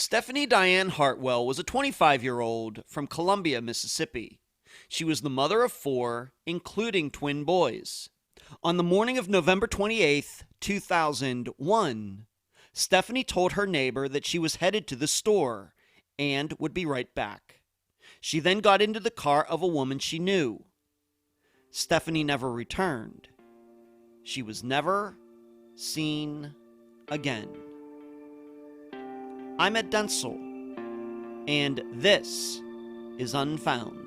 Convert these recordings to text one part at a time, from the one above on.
Stephanie Dianne Hartwell was a 25-year-old from Columbia, Mississippi. She was the mother of 4, including twin boys. On the morning of November 28, 2001, Stephanie told her neighbor that she was headed to the store and would be right back. She then got into the car of a woman she knew. Stephanie never returned. She was never seen again. I'm Ed Densel, and this is Unfound.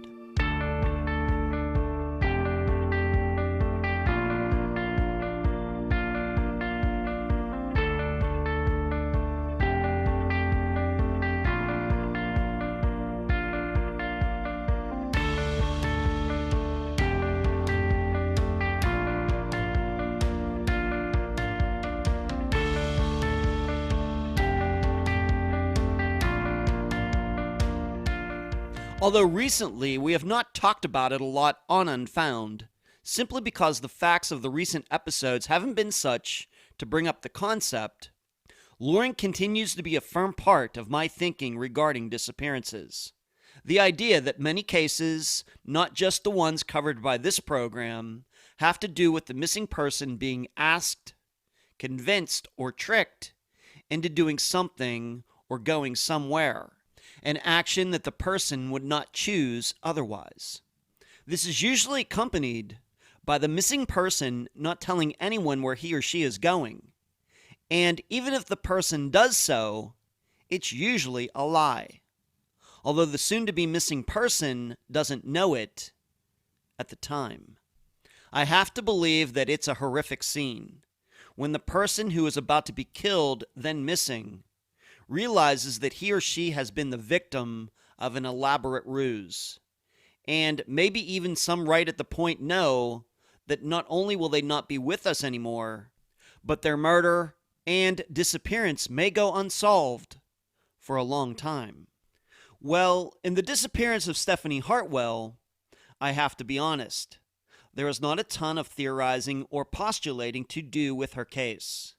Although recently we have not talked about it a lot on Unfound, simply because the facts of the recent episodes haven't been such to bring up the concept, luring continues to be a firm part of my thinking regarding disappearances. The idea that many cases, not just the ones covered by this program, have to do with the missing person being asked, convinced, or tricked into doing something or going somewhere. An action that the person would not choose otherwise. This is usually accompanied by the missing person not telling anyone where he or she is going. And even if the person does so, it's usually a lie. Although the soon-to-be missing person doesn't know it at the time. I have to believe that it's a horrific scene when the person who is about to be killed, then missing, realizes that he or she has been the victim of an elaborate ruse. And maybe even some right at the point know that not only will they not be with us anymore, but their murder and disappearance may go unsolved for a long time. Well, in the disappearance of Stephanie Hartwell, I have to be honest, there is not a ton of theorizing or postulating to do with her case.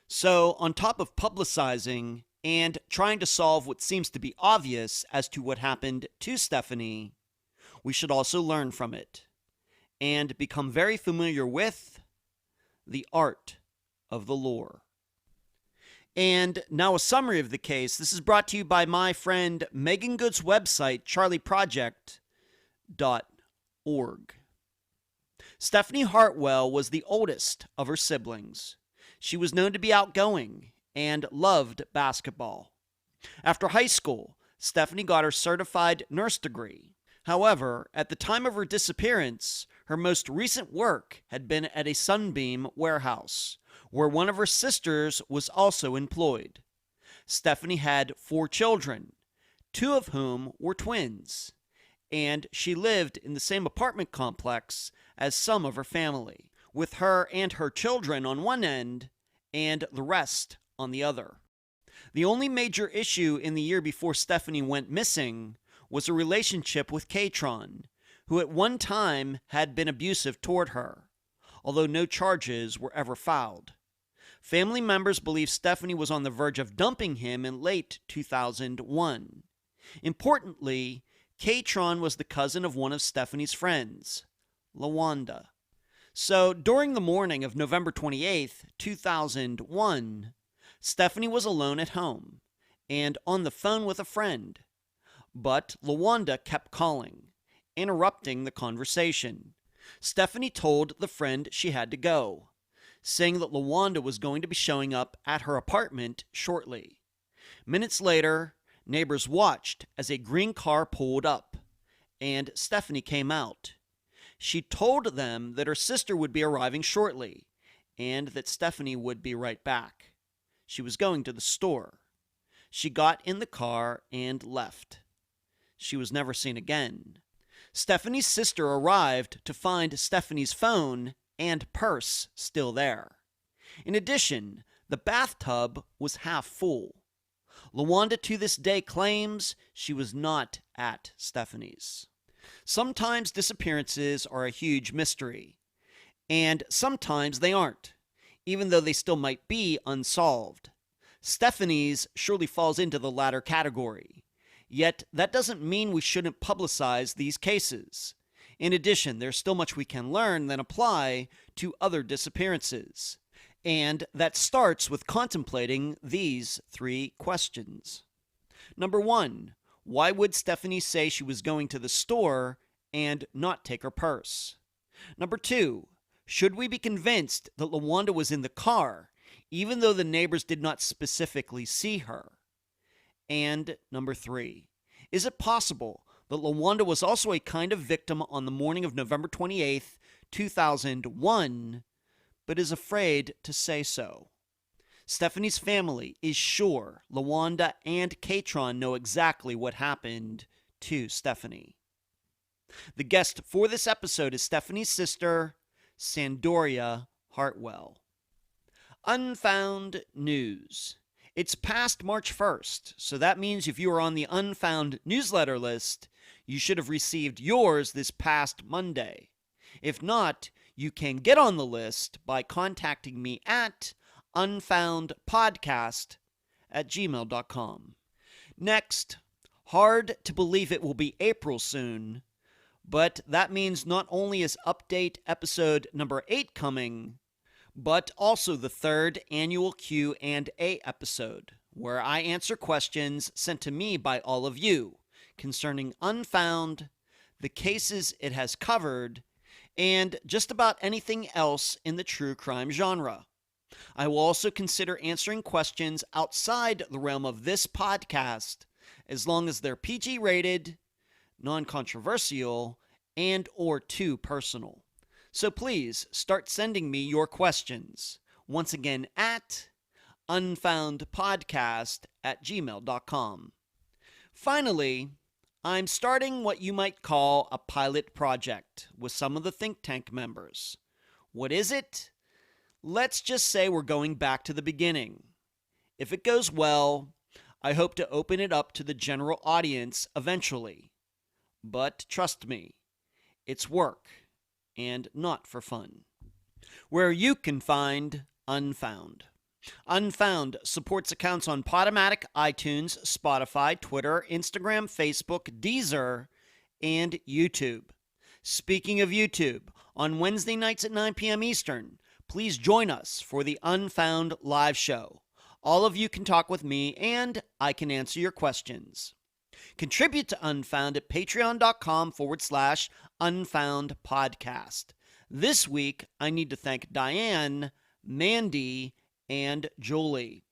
So, on top of publicizing and trying to solve what seems to be obvious as to what happened to Stephanie, we should also learn from it and become very familiar with the art of the lore. And now a summary of the case. This is brought to you by my friend Megan Good's website, charleyproject.org. Stephanie Hartwell was the oldest of her siblings. She was known to be outgoing and loved basketball. After high school, Stephanie got her certified nurse degree. However, at the time of her disappearance, her most recent work had been at a Sunbeam warehouse, where one of her sisters was also employed. Stephanie had 4 children, 2 of whom were twins, and she lived in the same apartment complex as some of her family, with her and her children on one end and the rest on the other. The only major issue in the year before Stephanie went missing was a relationship with Katron, who at one time had been abusive toward her, although no charges were ever filed. Family members believe Stephanie was on the verge of dumping him in late 2001. Importantly, Katron was the cousin of one of Stephanie's friends, LaWanda. So during the morning of November 28th, 2001, Stephanie was alone at home and on the phone with a friend, but LaWanda kept calling, interrupting the conversation. Stephanie told the friend she had to go, saying that LaWanda was going to be showing up at her apartment shortly. Minutes later, neighbors watched as a green car pulled up, and Stephanie came out. She told them that her sister would be arriving shortly, and that Stephanie would be right back. She was going to the store. She got in the car and left. She was never seen again. Stephanie's sister arrived to find Stephanie's phone and purse still there. In addition, the bathtub was half full. LaWanda to this day claims she was not at Stephanie's. Sometimes disappearances are a huge mystery, and sometimes they aren't, even though they still might be unsolved. Stephanie's surely falls into the latter category. Yet, that doesn't mean we shouldn't publicize these cases. In addition, there's still much we can learn and apply to other disappearances. And that starts with contemplating these 3 questions. Number 1, why would Stephanie say she was going to the store and not take her purse? Number 2, should we be convinced that LaWanda was in the car, even though the neighbors did not specifically see her? And number 3, is it possible that LaWanda was also a kind of victim on the morning of November 28th, 2001, but is afraid to say so? Stephanie's family is sure LaWanda and Katron know exactly what happened to Stephanie. The guest for this episode is Stephanie's sister, Sandoria Hartwell. Unfound news. It's past March 1st, so that means if you are on the Unfound newsletter list, you should have received yours this past Monday. If not, you can get on the list by contacting me at unfoundpodcast@gmail.com. Next, hard to believe it will be April soon, but that means not only is update episode number 8 coming, but also the 3rd annual Q&A episode, where I answer questions sent to me by all of you concerning Unfound, the cases it has covered, and just about anything else in the true crime genre. I will also consider answering questions outside the realm of this podcast, as long as they're PG-rated, non-controversial, and or too personal. So please start sending me your questions. Once again, at unfoundpodcast@gmail.com. Finally, I'm starting what you might call a pilot project with some of the think tank members. What is it? Let's just say we're going back to the beginning. If it goes well, I hope to open it up to the general audience eventually. But trust me, it's work and not for fun. Where you can find Unfound. Unfound supports accounts on Podomatic, iTunes, Spotify, Twitter, Instagram, Facebook, Deezer, and YouTube. Speaking of YouTube, on Wednesday nights at 9 p.m. Eastern, please join us for the Unfound Live Show. All of you can talk with me, and I can answer your questions. Contribute to Unfound at patreon.com/Unfound Podcast. This week, I need to thank Dianne, Mandy, and Julie.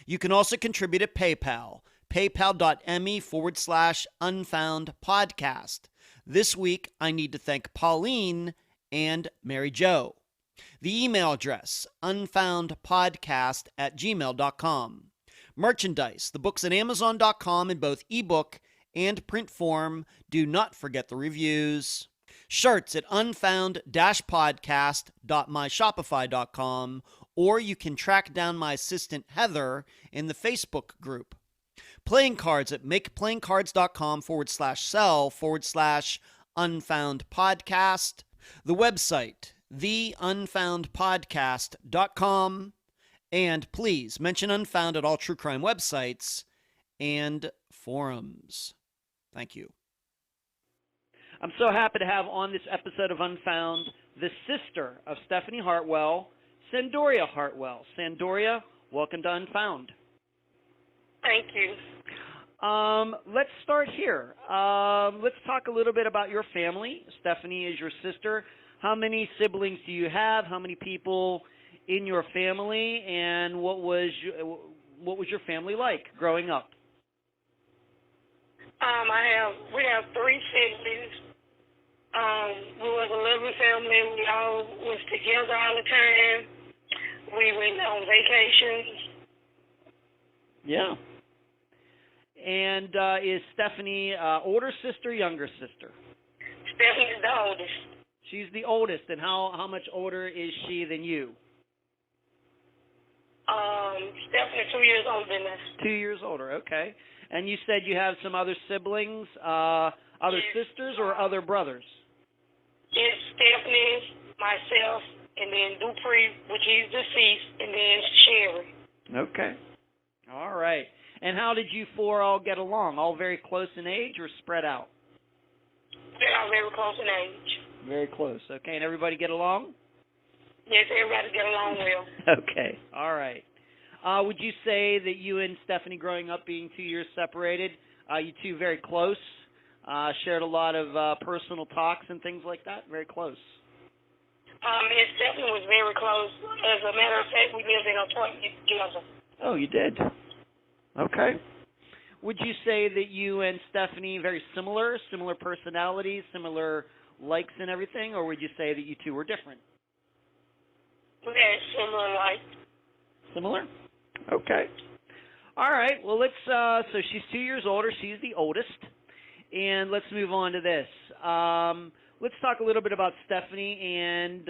You can also contribute at PayPal, paypal.me/Unfound Podcast. This week, I need to thank Pauline and Mary Jo. The email address, unfoundpodcast@gmail.com. Merchandise, the books at Amazon.com in both ebook and print form. Do not forget the reviews. Shirts at unfound-podcast.myshopify.com, or you can track down my assistant Heather in the Facebook group. Playing cards at makeplayingcards.com/sell/unfoundpodcast. The website, theunfoundpodcast.com. And please mention Unfound at all true crime websites and forums. Thank you. I'm so happy to have on this episode of Unfound the sister of Stephanie Hartwell, Sandoria Hartwell. Sandoria, welcome to Unfound. Thank you. Let's start here. Let's talk a little bit about your family. Stephanie is your sister. How many siblings do you have? How many people in your family? And what was your family like growing up? We have 3 siblings. We was a loving family. We all was together all the time. We went on vacations. Yeah. And is Stephanie older sister, younger sister? Stephanie's the oldest. She's the oldest. And how much older is she than you? Stephanie 2 years older than us. 2 years older, okay. And you said you have some other siblings, other sisters or other brothers? It's Stephanie, myself, and then Dupree, which is deceased, and then Sherry. Okay. All right. And how did you four all get along? All very close in age or spread out? They are very close in age. Very close. Okay. And everybody get along? Yes, everybody get along well. Okay. All right. Would you say that you and Stephanie, growing up, being 2 years separated, you two very close, shared a lot of personal talks and things like that? Very close. Me and Stephanie was very close. As a matter of fact, we lived in an apartment together. Oh, you did? Okay. Would you say that you and Stephanie very similar personalities, similar likes and everything, or would you say that you two were different? We had similar likes. Similar? Okay. All right. Well, let's. So she's 2 years older. She's the oldest, and let's move on to this. Let's talk a little bit about Stephanie and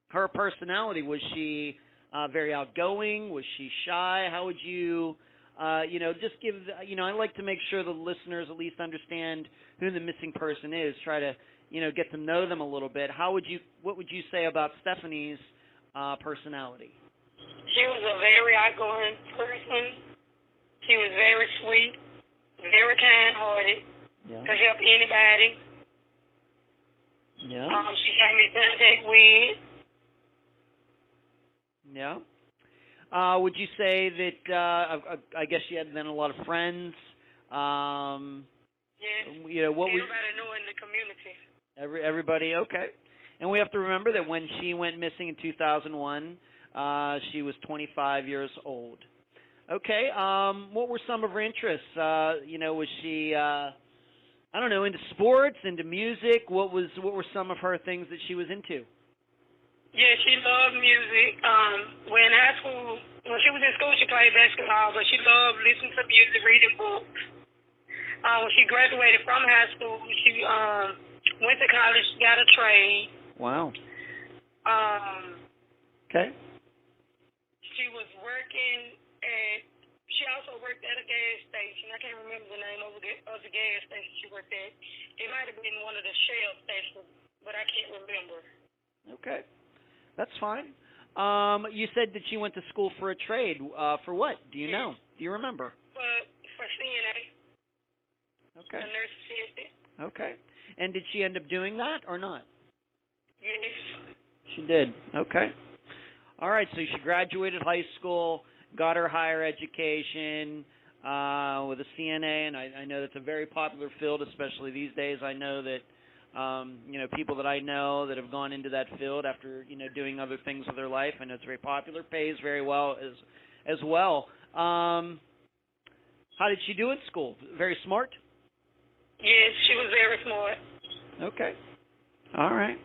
her personality. Was she very outgoing? Was she shy? How would you, just give, I like to make sure the listeners at least understand who the missing person is, try to, get to know them a little bit. What would you say about Stephanie's personality? She was a very outgoing person. She was very sweet, very kind-hearted, could help anybody. Yeah. She came in contact with. Yeah. Would you say that, I guess she had then a lot of friends? Yes. What everybody knew in the community. Everybody, okay. And we have to remember that when she went missing in 2001, she was 25 years old. Okay. What were some of her interests? Was she, into sports, into music? What were some of her things that she was into? Yeah, she loved music. When she was in school, she played basketball, but she loved listening to music, reading books. When she graduated from high school, she went to college, got a trade. Wow. Okay. She was working she also worked at a gas station. I can't remember the name of the gas station she worked at. It might have been one of the Shell stations, but I can't remember. Okay. That's fine. You said that she went to school for a trade. For what? Do you know? Do you remember? For CNA. Okay. A nurse assistant. Okay. And did she end up doing that or not? Yes. She did. Okay. All right. So she graduated high school, got her higher education with a CNA, and I know that's a very popular field, especially these days. I know that people that I know that have gone into that field after, doing other things with their life, and it's very popular, pays very well as well. How did she do in school? Very smart? Yes, she was very smart. Okay. All right.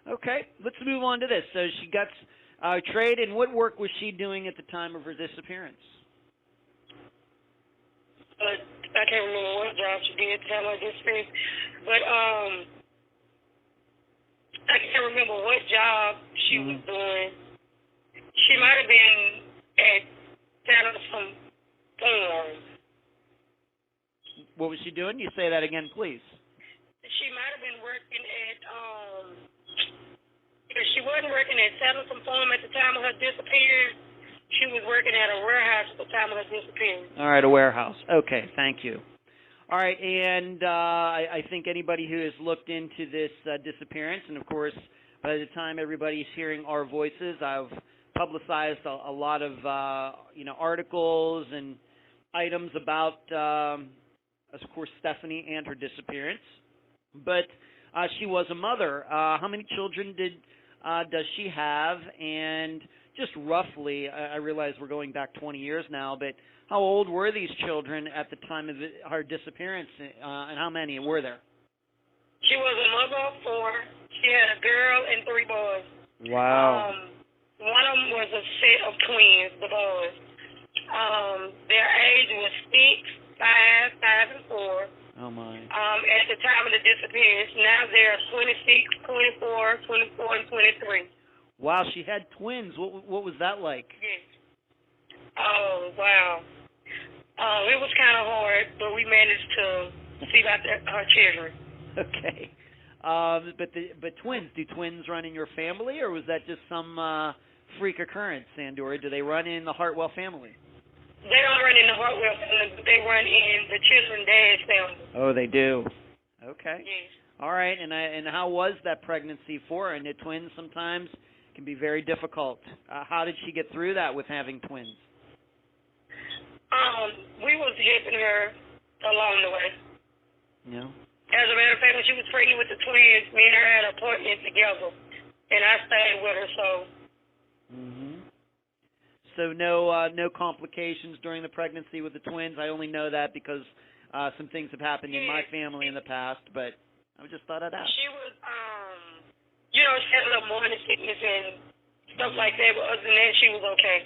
Okay, let's move on to this. So she got trade, and what work was she doing at the time of her disappearance? I can't remember what job she did at the time of her disappearance, but I can't remember what job she was doing. She might have been at some farm. What was she doing? You say that again, please. She might have been working at if she wasn't working at Sandoria Farm at the time of her disappearance, she was working at a warehouse at the time of her disappearance. All right, a warehouse. Okay, thank you. All right, and I think anybody who has looked into this disappearance, and of course, by the time everybody's hearing our voices, I've publicized a lot of articles and items about, of course, Stephanie and her disappearance. But she was a mother. How many children does she have? And just roughly, I realize we're going back 20 years now, but how old were these children at the time of her disappearance, and how many were there? She was a mother of 4. She had a girl and 3 boys. Wow. One of them was a set of twins, the boys. Their age was 6, 5, 5, and 4. Oh, my. At the time of the disappearance. Now they're 26, 24, 24, and 23. Wow, she had twins. What was that like? Yes. Oh, wow. It was kind of hard, but we managed to see about her children. Okay. But twins, do twins run in your family, or was that just some freak occurrence, Sandoria? Do they run in the Hartwell family? They don't run in the Hartwell family, but they run in the children's dad's family. Oh, they do. Okay. Yes. All right. And how was that pregnancy for her? And the twins sometimes can be very difficult. How did she get through that with having twins? We was helping her along the way. No. As a matter of fact, when she was pregnant with the twins, me and her had an appointment together, and I stayed with her. So no complications during the pregnancy with the twins. I only know that because some things have happened in my family in the past, but I just thought I'd ask. She was, she had a little morning sickness and stuff like that, but other than that, she was okay.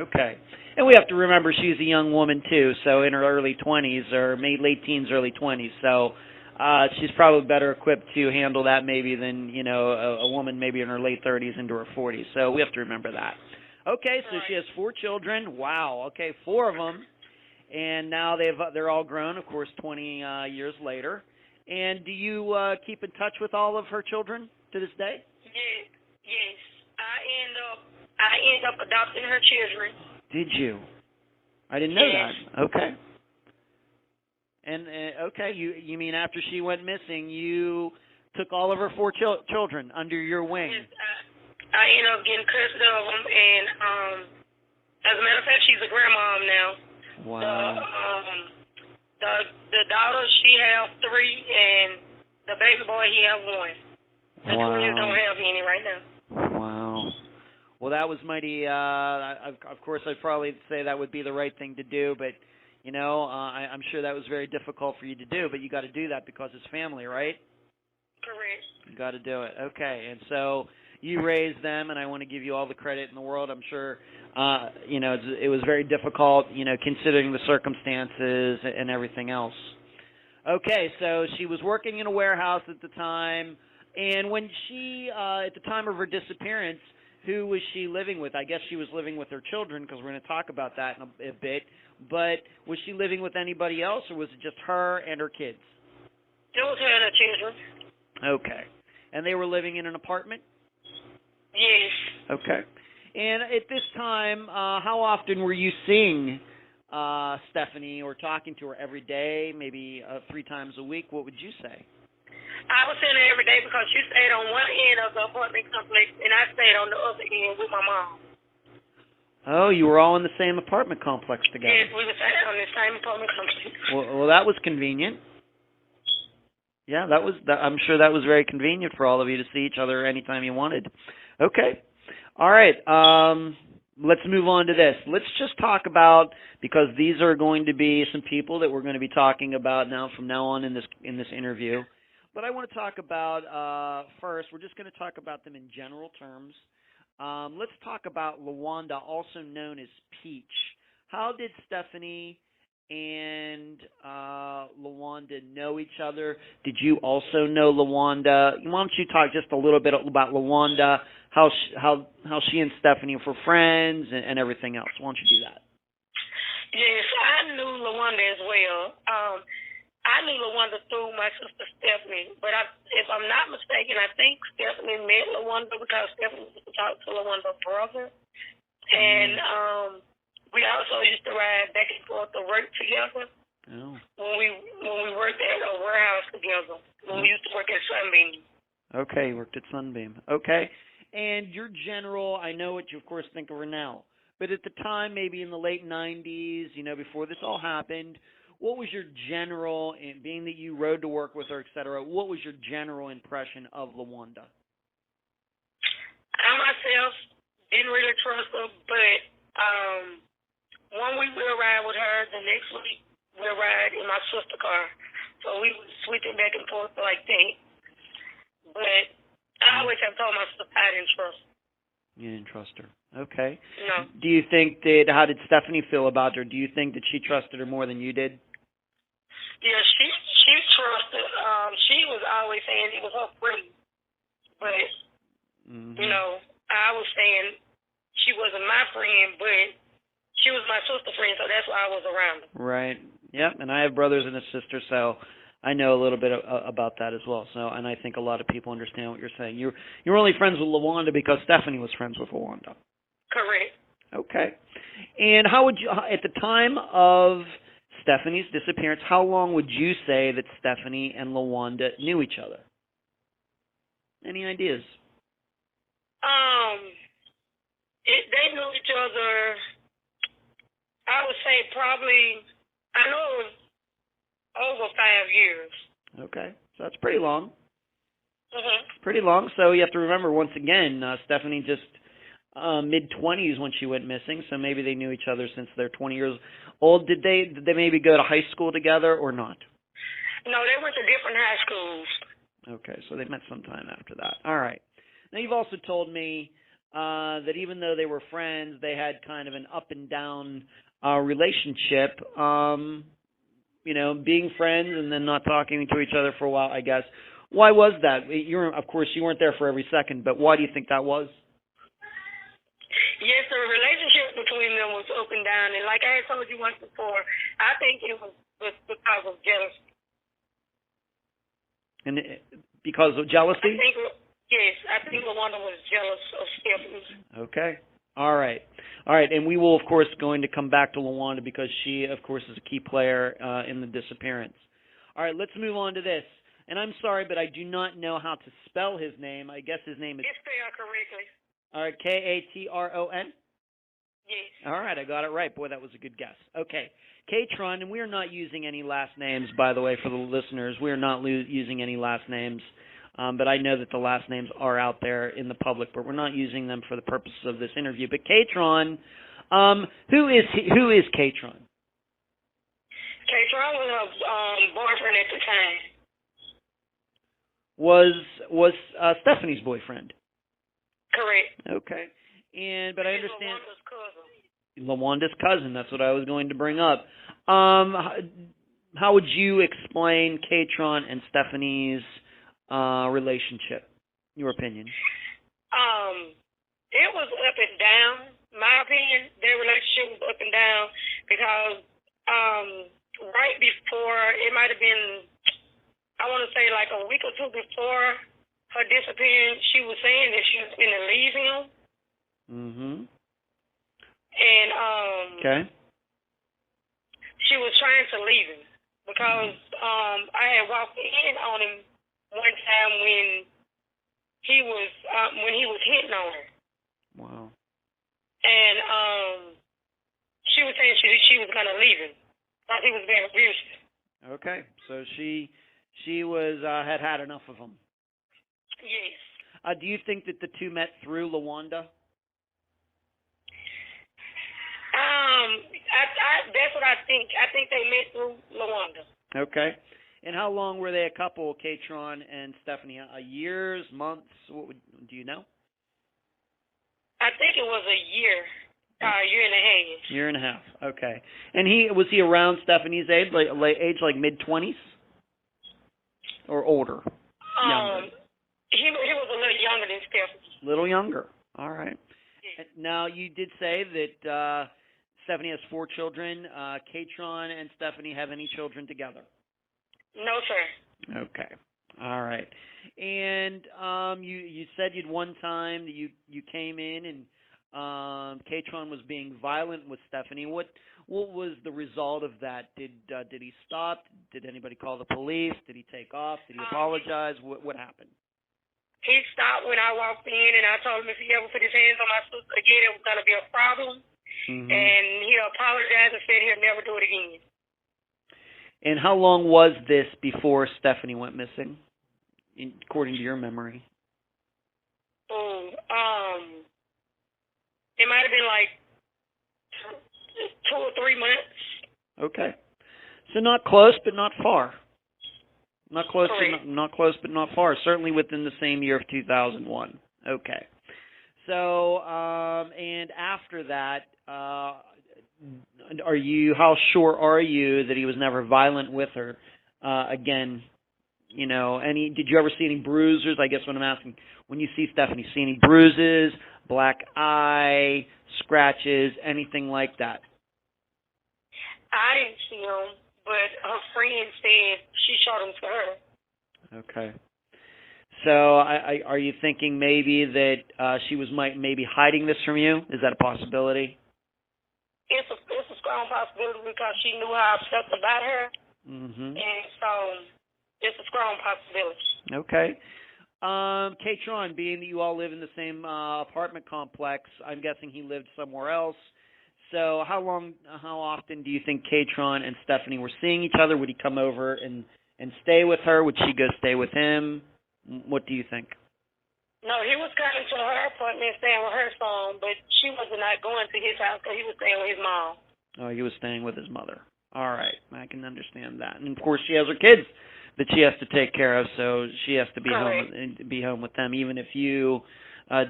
Okay. And we have to remember she's a young woman, too, so in her early 20s, or maybe late teens, early 20s, so she's probably better equipped to handle that maybe than, a woman maybe in her late 30s into her 40s, so we have to remember that. Okay, so she has 4 children. Wow, okay, 4 of them, and now they're all grown, of course, 20 years later. And do you keep in touch with all of her children to this day? Yes. I end up adopting her children. Did you? I didn't know that. Okay. And okay, you mean after she went missing, you took all of her 4 children under your wing? Yes, I ended up getting custody of them, and as a matter of fact, she's a grandmom now. Wow. The daughter, she has 3, and the baby boy, he has 1. The twins don't have any right now. Wow. Well, that was mighty. Of course, I'd probably say that would be the right thing to do, but I'm sure that was very difficult for you to do. But you got to do that because it's family, right? Correct. You got to do it. Okay, and so you raised them, and I want to give you all the credit in the world. I'm sure, it was very difficult, considering the circumstances and everything else. Okay, so she was working in a warehouse at the time, and when she, at the time of her disappearance, who was she living with? I guess she was living with her children, because we're going to talk about that in a bit, but was she living with anybody else, or was it just her and her kids? It was her and her children. Okay. And they were living in an apartment? Yes. Okay. And at this time, how often were you seeing Stephanie or talking to her every day, maybe 3 times a week? What would you say? I was seeing her every day because she stayed on one end of the apartment complex, and I stayed on the other end with my mom. Oh, you were all in the same apartment complex together? Yes, we were on the same apartment complex. Well, that was convenient. Yeah, I'm sure that was very convenient for all of you to see each other anytime you wanted. Okay. All right. Let's move on to this. Let's just talk about, because these are going to be some people that we're going to be talking about from now on in this interview. But I want to talk about, first, we're just going to talk about them in general terms. Let's talk about LaWanda, also known as Peach. How did Stephanie and LaWanda know each other? Did you also know LaWanda? Why don't you talk just a little bit about LaWanda, how she and Stephanie were friends and everything else? Why don't you do that? Yes, I knew LaWanda as well. I knew LaWanda through my sister Stephanie, but if I'm not mistaken, I think Stephanie met LaWanda because Stephanie used to talk to LaWanda's brother, and we also used to ride back and forth to work together. Oh. When we worked at a warehouse together. When we used to work at Sunbeam. Okay, you worked at Sunbeam. Okay. And your general, I know what you, of course, think of her now, but at the time, maybe in the late 90s, before this all happened, what was your general, being that you rode to work with her, et cetera, what was your general impression of LaWanda? I myself didn't really trust her, but one week we'll ride with her, the next week we'll ride in my sister's car. So we would switch it back and forth like that. But I always have told myself I didn't trust her. You didn't trust her. Okay. No. Do you think how did Stephanie feel about her? Do you think that she trusted her more than you did? Yeah, she trusted. She was always saying it was her friend. But, I was saying she wasn't my friend, but she was my sister friend, so that's why I was around her. Right. Yep, and I have brothers and a sister, so I know a little bit about that as well. So, and I think a lot of people understand what you're saying. You're only friends with LaWanda because Stephanie was friends with LaWanda. Correct. Okay. And how would you, at the time of Stephanie's disappearance, how long would you say that Stephanie and LaWanda knew each other? Any ideas? They knew each other, I would say probably, I know it was over 5 years. Okay, so that's pretty long. Mm-hmm. Pretty long. So you have to remember, once again, Stephanie just mid-20s when she went missing, so maybe they knew each other since they're 20 years old. Did they maybe go to high school together or not? No, they went to different high schools. Okay, so they met sometime after that. All right. Now, you've also told me that even though they were friends, they had kind of an up and down relationship, being friends and then not talking to each other for a while, I guess. Why was that? Of course, you weren't there for every second, but why do you think that was? Yes, the relationship between them was up and down, and like I had told you once before, I think it was because of jealousy. And because of jealousy? I think LaWanda was jealous of Stephanie. Okay. All right. And we will, of course, going to come back to LaWanda because she, of course, is a key player in the disappearance. All right, let's move on to this. And I'm sorry, but I do not know how to spell his name. I guess his name is... It's spelled correctly. All right, Katron? Yes. All right, I got it right. Boy, that was a good guess. Okay, Katron, and we are not using any last names, by the way, for the listeners. We are not using any last names, but I know that the last names are out there in the public, but we're not using them for the purposes of this interview. But Katron, who is Katron? Katron was her boyfriend at the time. Was Stephanie's boyfriend? Correct. Okay, but I understand. LaWanda's cousin. LaWanda's cousin. That's what I was going to bring up. How would you explain Katron and Stephanie's relationship? Your opinion? It was up and down. My opinion, their relationship was up and down because right before, it might have been, I want to say like a week or two before her disappearance, she was saying that she was going to leave him. Mm-hmm. And okay. She was trying to leave him because I had walked in on him one time when he was hitting on her. Wow. And she was saying she was gonna leave him because he was being abusive. Okay, so she was had enough of him. Yes. Do you think that the two met through LaWanda? That's what I think. I think they met through LaWanda. Okay. And how long were they a couple, Katron and Stephanie? Years, months? Do you know? I think it was a year and a half. Year and a half. Okay. And was he around Stephanie's age, like mid-20s, or older? Younger. He was a little younger than Stephanie. Little younger. All right. Yes. Now you did say that Stephanie has 4 children. Katron and Stephanie have any children together? No, sir. Okay. All right. And you said one time that you came in and Katron was being violent with Stephanie. What was the result of that? Did he stop? Did anybody call the police? Did he take off? Did he apologize? What happened? He stopped when I walked in, and I told him if he ever put his hands on my sister again, it was going to be a problem. Mm-hmm. And he apologized and said he'll never do it again. And how long was this before Stephanie went missing, according to your memory? It might have been like 2 or 3 months. Okay. So not close, but not far. Not close, but not far. Certainly within the same year of 2001. Okay. So, and after that, how sure are you that he was never violent with her again? Did you ever see any bruises? I guess what I'm asking, when you see Stephanie, see any bruises, black eye, scratches, anything like that? I didn't see them, but her friend said she showed them to her. Okay. So are you thinking maybe that she was maybe hiding this from you? Is that a possibility? it's a strong possibility because she knew how I felt about her, Mm-hmm. and so it's a strong possibility. Okay. Katron, being that you all live in the same apartment complex, I'm guessing he lived somewhere else. So how often do you think Katron and Stephanie were seeing each other? Would he come over and stay with her? Would she go stay with him? What do you think? No, he was coming to her apartment, staying with her son, but she was not going to his house because he was staying with his mom. Oh, he was staying with his mother. All right, I can understand that. And of course, she has her kids that she has to take care of, so she has to be home with them, even if you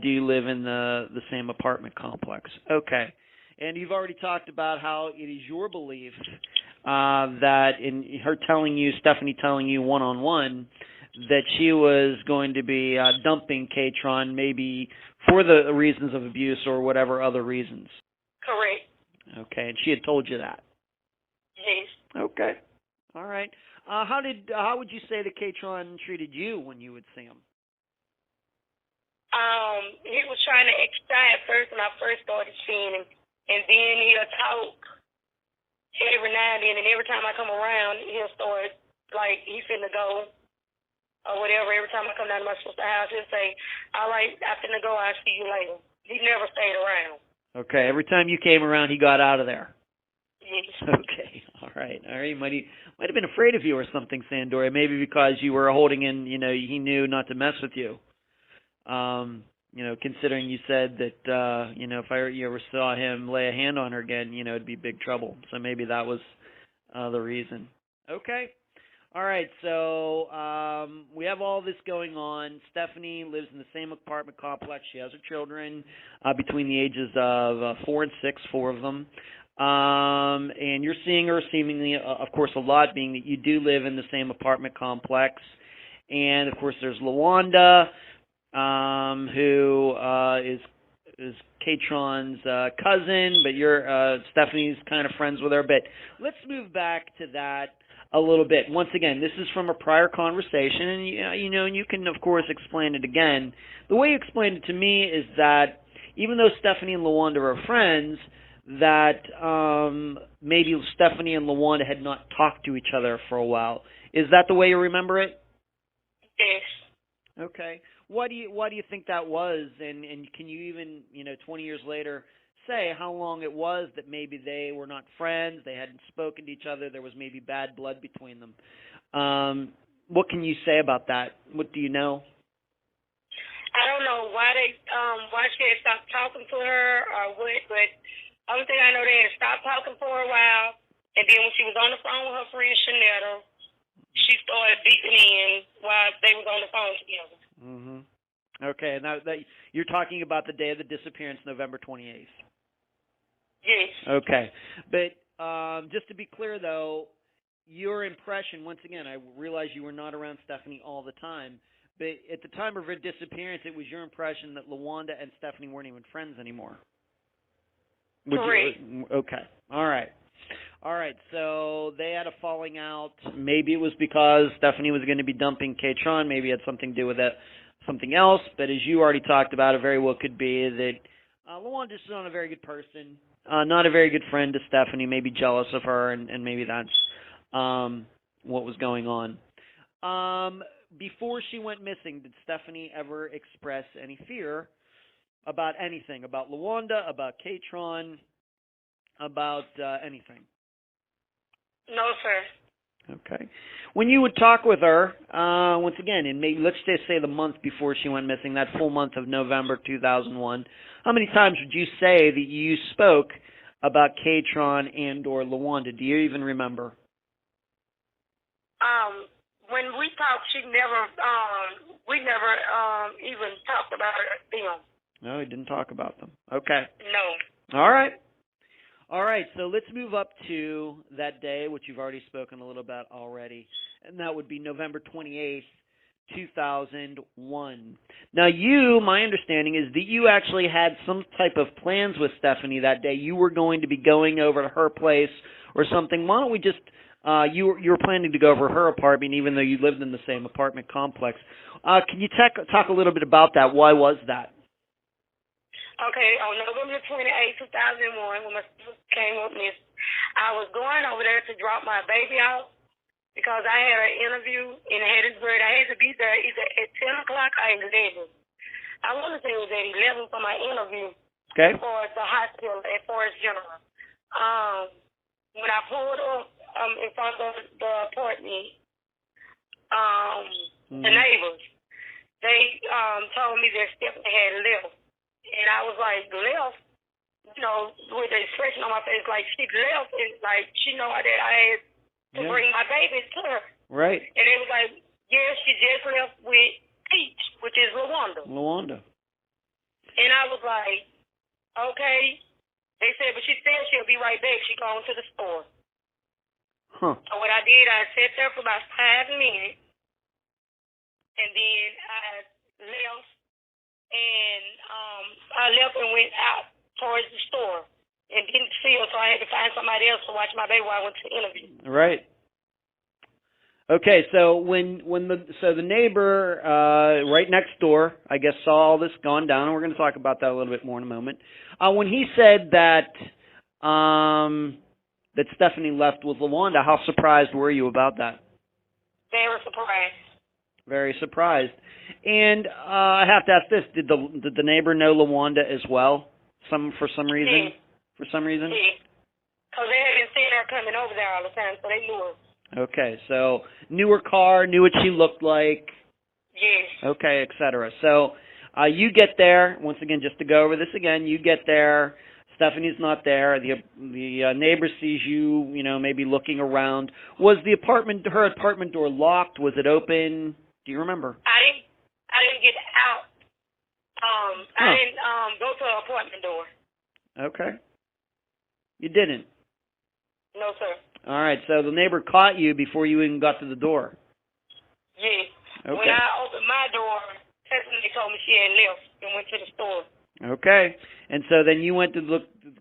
do live in the same apartment complex. Okay. And you've already talked about how it is your belief that in her telling you, Stephanie telling you one-on-one, that she was going to be dumping Katron, maybe for the reasons of abuse or whatever other reasons. Correct. Okay, and she had told you that. Yes. Okay. All right. How would you say that Katron treated you when you would see him? He was trying to extend at first when I first started seeing him, and then he'll talk every now and then, and every time I come around, he'll start like he's finna go or whatever. Every time I come down to my sister's house, he'll say, "All right, I'm finna go. I'll see you later." He never stayed around. Okay. Every time you came around, he got out of there. Yes. Okay. All right. He might have been afraid of you or something, Sandoria. Maybe because you were holding in. He knew not to mess with you. Considering you said that, if you ever saw him lay a hand on her again, it'd be big trouble. So maybe that was the reason. Okay. All right. So we have all this going on. Stephanie lives in the same apartment complex. She has her children between the ages of 4 and 6, 4 of them. And you're seeing her seemingly, of course, a lot, being that you do live in the same apartment complex. And, of course, there's LaWanda, who is Katron's cousin, but you're Stephanie's kind of friends with her. But let's move back to that a little bit. Once again, this is from a prior conversation, and and you can of course explain it again. The way you explained it to me is that even though Stephanie and LaWanda are friends, that maybe Stephanie and LaWanda had not talked to each other for a while. Is that the way you remember it? Yes. Okay. Why do you think that was? And can you even 20 years later say how long it was that maybe they were not friends, they hadn't spoken to each other, there was maybe bad blood between them? What can you say about that? What do you know? I don't know why she had stopped talking to her or what, but only thing I know, they had stopped talking for a while, and then when she was on the phone with her friend Shanetta, she started beating in while they was on the phone together. Mm-hmm. Okay, and that you're talking about the day of the disappearance, November 28th. Yes. Okay, but just to be clear, though, your impression, once again, I realize you were not around Stephanie all the time, but at the time of her disappearance, it was your impression that LaWanda and Stephanie weren't even friends anymore. Correct. Okay, all right. All right, so they had a falling out. Maybe it was because Stephanie was going to be dumping Katron. Maybe it had something to do with it, something else. But as you already talked about, it very well could be that LaWanda is not a very good person, not a very good friend to Stephanie, maybe jealous of her, and maybe that's what was going on. Before she went missing, did Stephanie ever express any fear about anything, about LaWanda, about Katron, about anything? No, sir. Okay. When you would talk with her, once again, and maybe let's just say the month before she went missing, that full month of November 2001, how many times would you say that you spoke about Katron and or LaWanda? Do you even remember? When we talked, we never even talked about them. No, he didn't talk about them. Okay. No. All right. All right, so let's move up to that day, which you've already spoken a little about already, and that would be November 28th, 2001. Now my understanding is that you actually had some type of plans with Stephanie that day. You were going to be going over to her place or something. Why don't we just, you were planning to go over her apartment even though you lived in the same apartment complex. Can you talk a little bit about that? Why was that? Okay, on November 28, 2001, when my sister came up missing, I was going over there to drop my baby off because I had an interview in Hattiesburg. I had to be there either at 10 o'clock or 11. I want to say it was at 11 for my interview for the hospital at Forest General. When I pulled up in front of the apartment, the neighbors, they told me that Stephanie had left. And I was like, left? You know, with the expression on my face, like she left, and like she know that I had to bring my babies to her. Right. And they was like, yeah, she just left with Peach, which is LaWanda. And I was like, okay. They said, but she said she'll be right back. She going to the store. Huh. So what I did, I sat there for about 5 minutes, and then I left. And I left and went out towards the store and didn't see her, so I had to find somebody else to watch my baby while I went to the interview. Right. Okay, so the neighbor right next door, I guess, saw all this going down, and we're going to talk about that a little bit more in a moment. When he said that that Stephanie left with LaWanda, how surprised were you about that? Very surprised. Very surprised. And I have to ask this: Did the neighbor know LaWanda as well? For some reason. Yeah. For some reason. Yeah. Because they had been seeing her coming over there all the time, so they knew her. Okay, so knew her car, knew what she looked like. Yes. Okay, etc. So you get there once again, just to go over this again. You get there. Stephanie's not there. The neighbor sees you, maybe looking around. Was her apartment door locked? Was it open? Do you remember? I didn't get out. I didn't go to the apartment door. Okay. You didn't? No, sir. All right, so the neighbor caught you before you even got to the door. Yes. Okay. When I opened my door, Stephanie told me she had left and went to the store. Okay. And so then you went to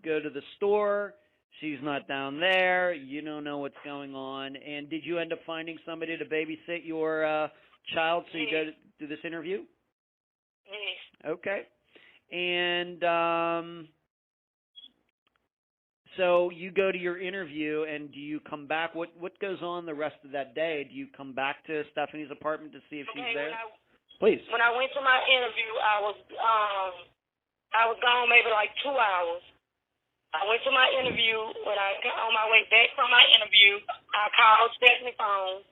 go to the store. She's not down there. You don't know what's going on. And did you end up finding somebody to babysit your child so you go to do this interview? Yes. Okay. And so you go to your interview, and do you come back? What goes on the rest of that day? Do you come back to Stephanie's apartment to see if she's there? Please. When I went to my interview, I was gone maybe like 2 hours. I went to my interview. When I got on my way back from my interview, I called Stephanie's phone.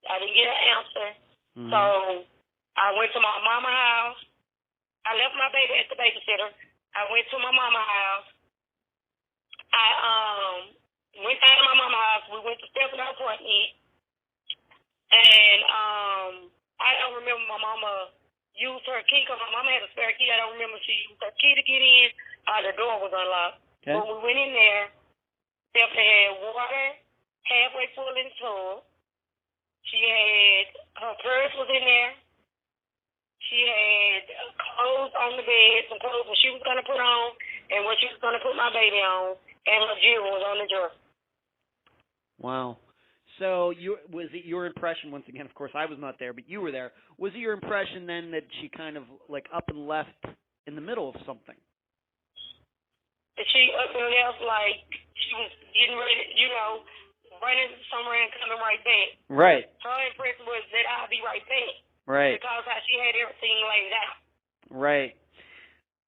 I didn't get an answer. Mm-hmm. So I went to my mama's house. I left my baby at the babysitter. I went to my mama's house. I went down to my mama's house. We went to Stephanie's appointment. And I don't remember my mama used her key because my mama had a spare key. I don't remember if she used her key to get in or the door was unlocked. Okay. When we went in there, Stephanie had water halfway full in the tub. She had, her purse was in there. She had clothes on the bed, some clothes what she was going to put on and what she was going to put my baby on, and her jewelry was on the dresser. Wow. So was it your impression, once again, of course I was not there, but you were there, was it your impression then that she kind of like up and left in the middle of something? That she up and left like she was getting ready, running somewhere and coming right back. Right. Her impression was that I'll be right back. Right. Because how she had everything laid out. Right.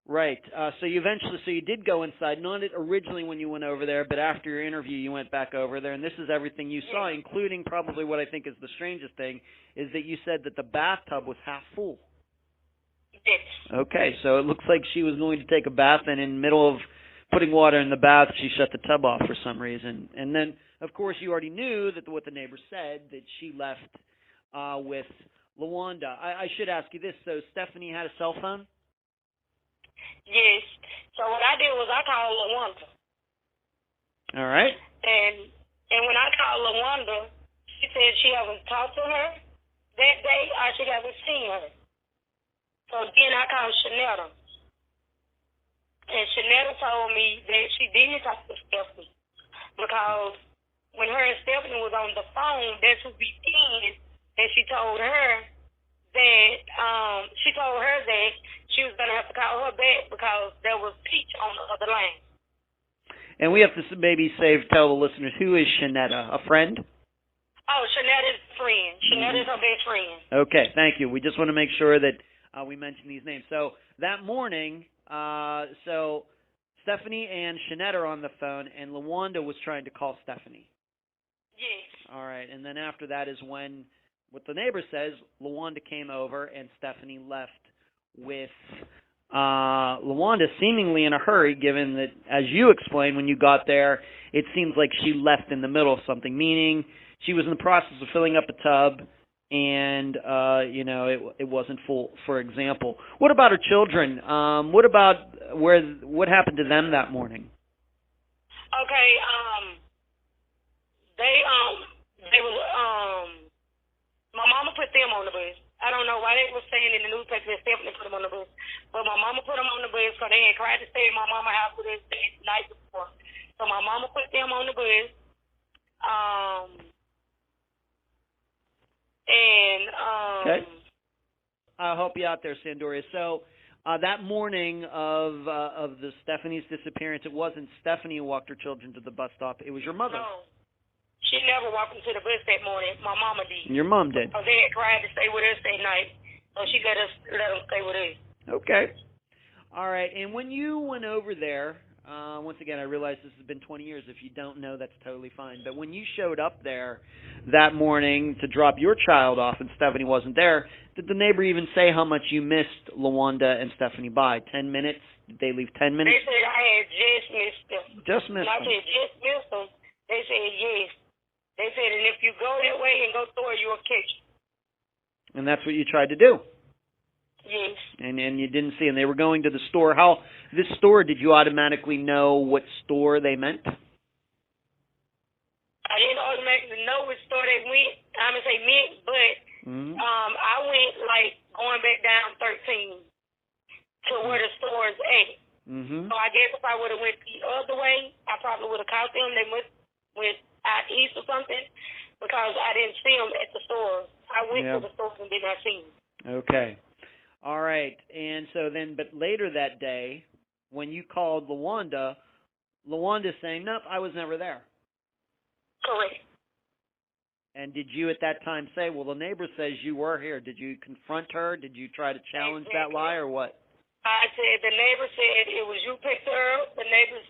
Right. So you did go inside, not originally when you went over there, but after your interview you went back over there, and this is everything you saw, including probably what I think is the strangest thing, is that you said that the bathtub was half full. Yes. Okay, so it looks like she was going to take a bath, and in the middle of putting water in the bath, she shut the tub off for some reason. And then, of course, you already knew that what the neighbor said, that she left with LaWanda. I should ask you this. So Stephanie had a cell phone? Yes. So what I did was I called LaWanda. All right. And when I called LaWanda, she said she hasn't talked to her that day or she hasn't seen her. So then I called Shanetta. And Shanetta told me that she didn't talk to Stephanie because when her and Stephanie was on the phone, that's who we seen, and she told her that she was going to have to call her back because there was Peach on the other line. And we have to maybe tell the listeners, who is Shanetta? A friend? Oh, Shanetta's friend. Shanetta's her best friend. Okay, thank you. We just want to make sure that we mention these names. So that morning, so Stephanie and Shanetta are on the phone, and LaWanda was trying to call Stephanie. Yes. All right, and then after that is when, what the neighbor says, LaWanda came over and Stephanie left with LaWanda seemingly in a hurry, given that, as you explained when you got there, it seems like she left in the middle of something, meaning she was in the process of filling up a tub and, it wasn't full, for example. What about her children? What happened to them that morning? Okay, they were, my mama put them on the bus. I don't know why they were saying in the newspaper that Stephanie put them on the bus, but my mama put them on the bus because they had tried to stay at my mama's house with us the night before. So my mama put them on the bus, okay. I'll help you out there, Sandoria. So that morning of the Stephanie's disappearance, it wasn't Stephanie who walked her children to the bus stop. It was your mother. No. She never walked them to the bus that morning. My mama did. Your mom did. Because they had tried to stay with us that night, so she let them stay with us. Okay. All right. And when you went over there, once again, I realize this has been 20 years. If you don't know, that's totally fine. But when you showed up there that morning to drop your child off and Stephanie wasn't there, did the neighbor even say how much you missed LaWanda and Stephanie by? 10 minutes? Did they leave 10 minutes? They said I had just missed them. Just missed them. I said, just missed them. They said, yes. They said, and if you go that way and go through it, you'll catch you. And that's what you tried to do? Yes. And you didn't see, and they were going to the store. This store, did you automatically know what store they meant? I didn't automatically know which store they went. I'm going to say meant, but I went, going back down 13 to where the store is at. Mm-hmm. So I guess if I would have went the other way, I probably would have caught them. They must went out east or something because I didn't see them at the store. I went to the store and did not see them. Okay. All right. And so then, but later that day, when you called LaWanda's saying, nope, I was never there. Correct. And did you at that time say, well, the neighbor says you were here. Did you confront her? Did you try to challenge that lie or what? I said, the neighbor said it was you picked her up. The neighbors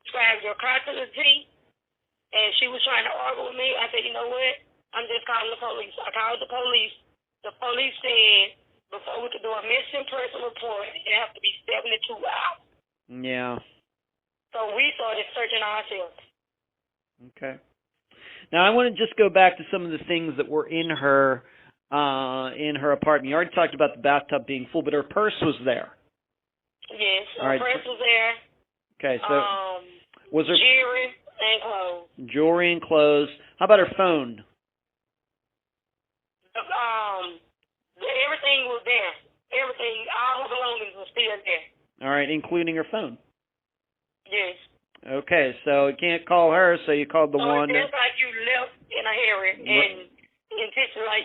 described your car to the T, and she was trying to argue with me. I said, you know what? I'm just calling the police. I called the police. The police said before we could do a missing person report, it has to be 72 hours. Yeah. So we started searching ourselves. Okay. Now I want to just go back to some of the things that were in her apartment. You already talked about the bathtub being full, but her purse was there. Yes, her purse was there. Okay, so was her jewelry and clothes? Jewelry and clothes. How about her phone? Everything was there. Everything, all her belongings were still there. All right, including her phone. Yes. Okay, so you can't call her, so you called the one. It's like you left in a hurry and intentionally,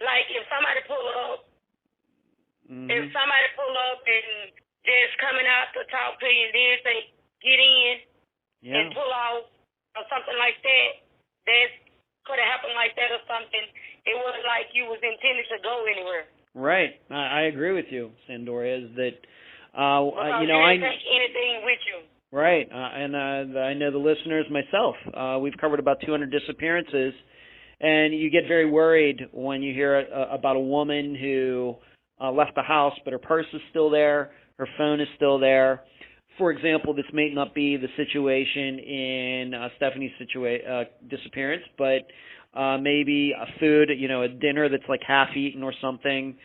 like if somebody pull up, if somebody pull up and just coming out to talk to you and then say get in and pull off or something like that, that could have happened like that or something. It wasn't like you was intended to go anywhere. Right, I agree with you, Sandoria. Is that you didn't take anything with you. Right, and I know the listeners myself. We've covered about 200 disappearances, and you get very worried when you hear about a woman who left the house, but her purse is still there, her phone is still there. For example, this may not be the situation in Stephanie's disappearance, but maybe a food, a dinner that's like half eaten or something.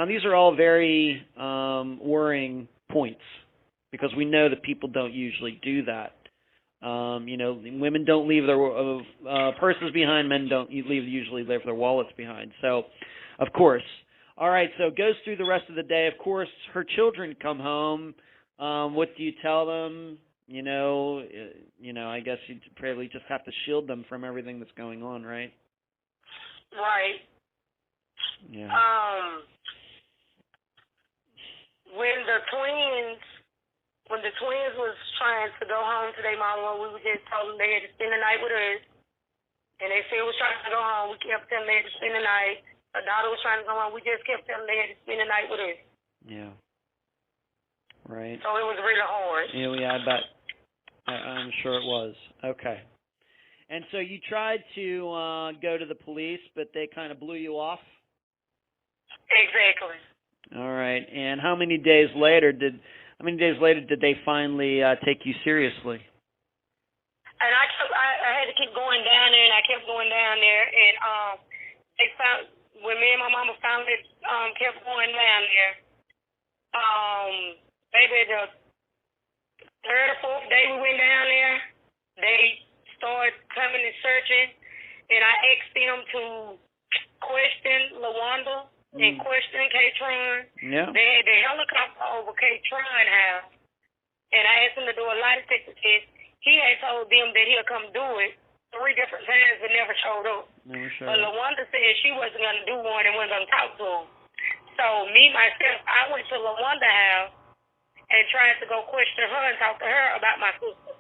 These are all very worrying points, because we know that people don't usually do that. Women don't leave their purses behind. Men don't usually leave their wallets behind. So, of course. All right, so it goes through the rest of the day. Of course, her children come home. What do you tell them? I guess you probably just have to shield them from everything that's going on, right? Right. Yeah. when the twins was trying to go home to their mama, we were just told them they had to spend the night with us. And they still was trying to go home. We kept telling them they had to spend the night. Her daughter was trying to go home. We just kept telling them they had to spend the night with us. Yeah. Right. So it was really hard. Yeah, I bet. I'm sure it was. Okay. And so you tried to go to the police, but they kind of blew you off? Exactly. All right. And how many days later did they finally take you seriously? And I had to keep going down there, and I kept going down there, and they found, when me and my mama finally kept going down there, maybe the third or fourth day we went down there, they started coming and searching, and I asked them to question LaWanda and question K-Tron. Yeah. They had the helicopter over K-Tron house, and I asked them to do a lie detector test. He had told them that he'll come do it 3 different times, but never showed up. Never showed But up. LaWanda said she wasn't going to do one and wasn't going to talk to him. So me, myself, I went to LaWanda house and tried to go question her and talk to her about my sister.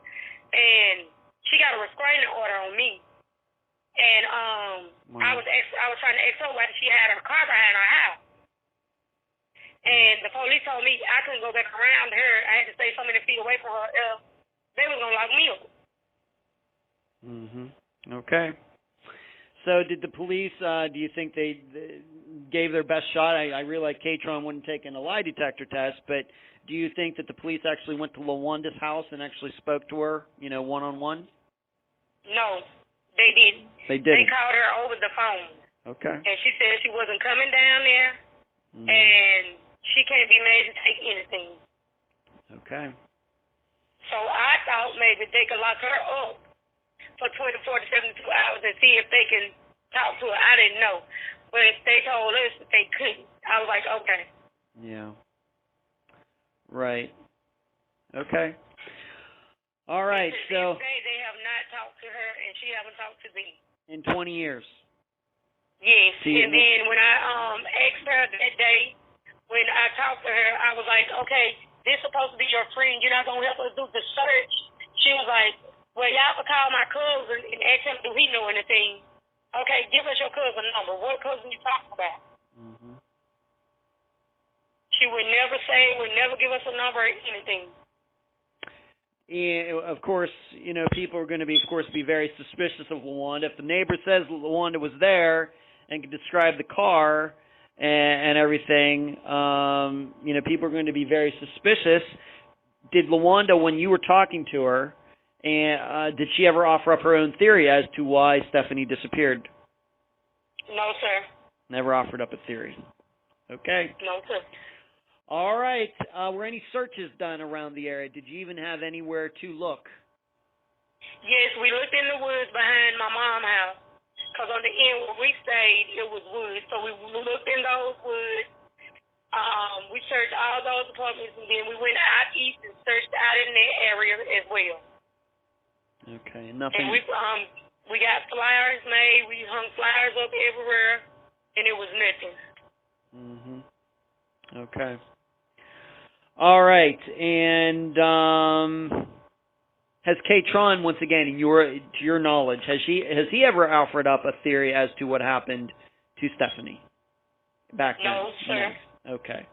And she got a restraining order on me. And I was trying to ask her why she had her car behind her house. And the police told me I couldn't go back around her. I had to stay so many feet away from her. They were going to lock me up. Okay. So did the police, do you think they gave their best shot? I realize K-Tron wouldn't take in a lie detector test, but do you think that the police actually went to LaWanda's house and actually spoke to her, one-on-one? No, they didn't. They didn't. They called her over the phone. Okay. And she said she wasn't coming down there, and she can't be made to take anything. Okay. So I thought maybe they could lock her up for 24 to 72 hours and see if they can talk to her. I didn't know. But they told us that they couldn't. I was like, okay. Yeah. Right. Okay. All right, so They have not talked to her, and she haven't talked to me. in 20 years. Yes. And then when I asked her that day, when I talked to her, I was like, okay, this is supposed to be your friend. You're not going to help us do the search. She was like, well, y'all can call my cousin and ask him, do he know anything? Okay, give us your cousin number. What cousin you talking about? She would never say, would never give us a number or anything. Yeah, of course, people are going to be very suspicious of LaWanda. If the neighbor says LaWanda was there and can describe the car and everything, people are going to be very suspicious. Did LaWanda, when you were talking to her, did she ever offer up her own theory as to why Stephanie disappeared? No, sir. Never offered up a theory. Okay. No, sir. All right. Were any searches done around the area? Did you even have anywhere to look? Yes, we looked in the woods behind my mom's house. Because on the end where we stayed, it was woods. So we looked in those woods. We searched all those apartments, and then we went out east and searched out in that area as well. Okay, nothing. And we got flyers made. We hung flyers up everywhere, and it was nothing. Okay. All right, and has K-Tron, once again, to your knowledge, has he ever offered up a theory as to what happened to Stephanie back then? No, sir. No. Okay.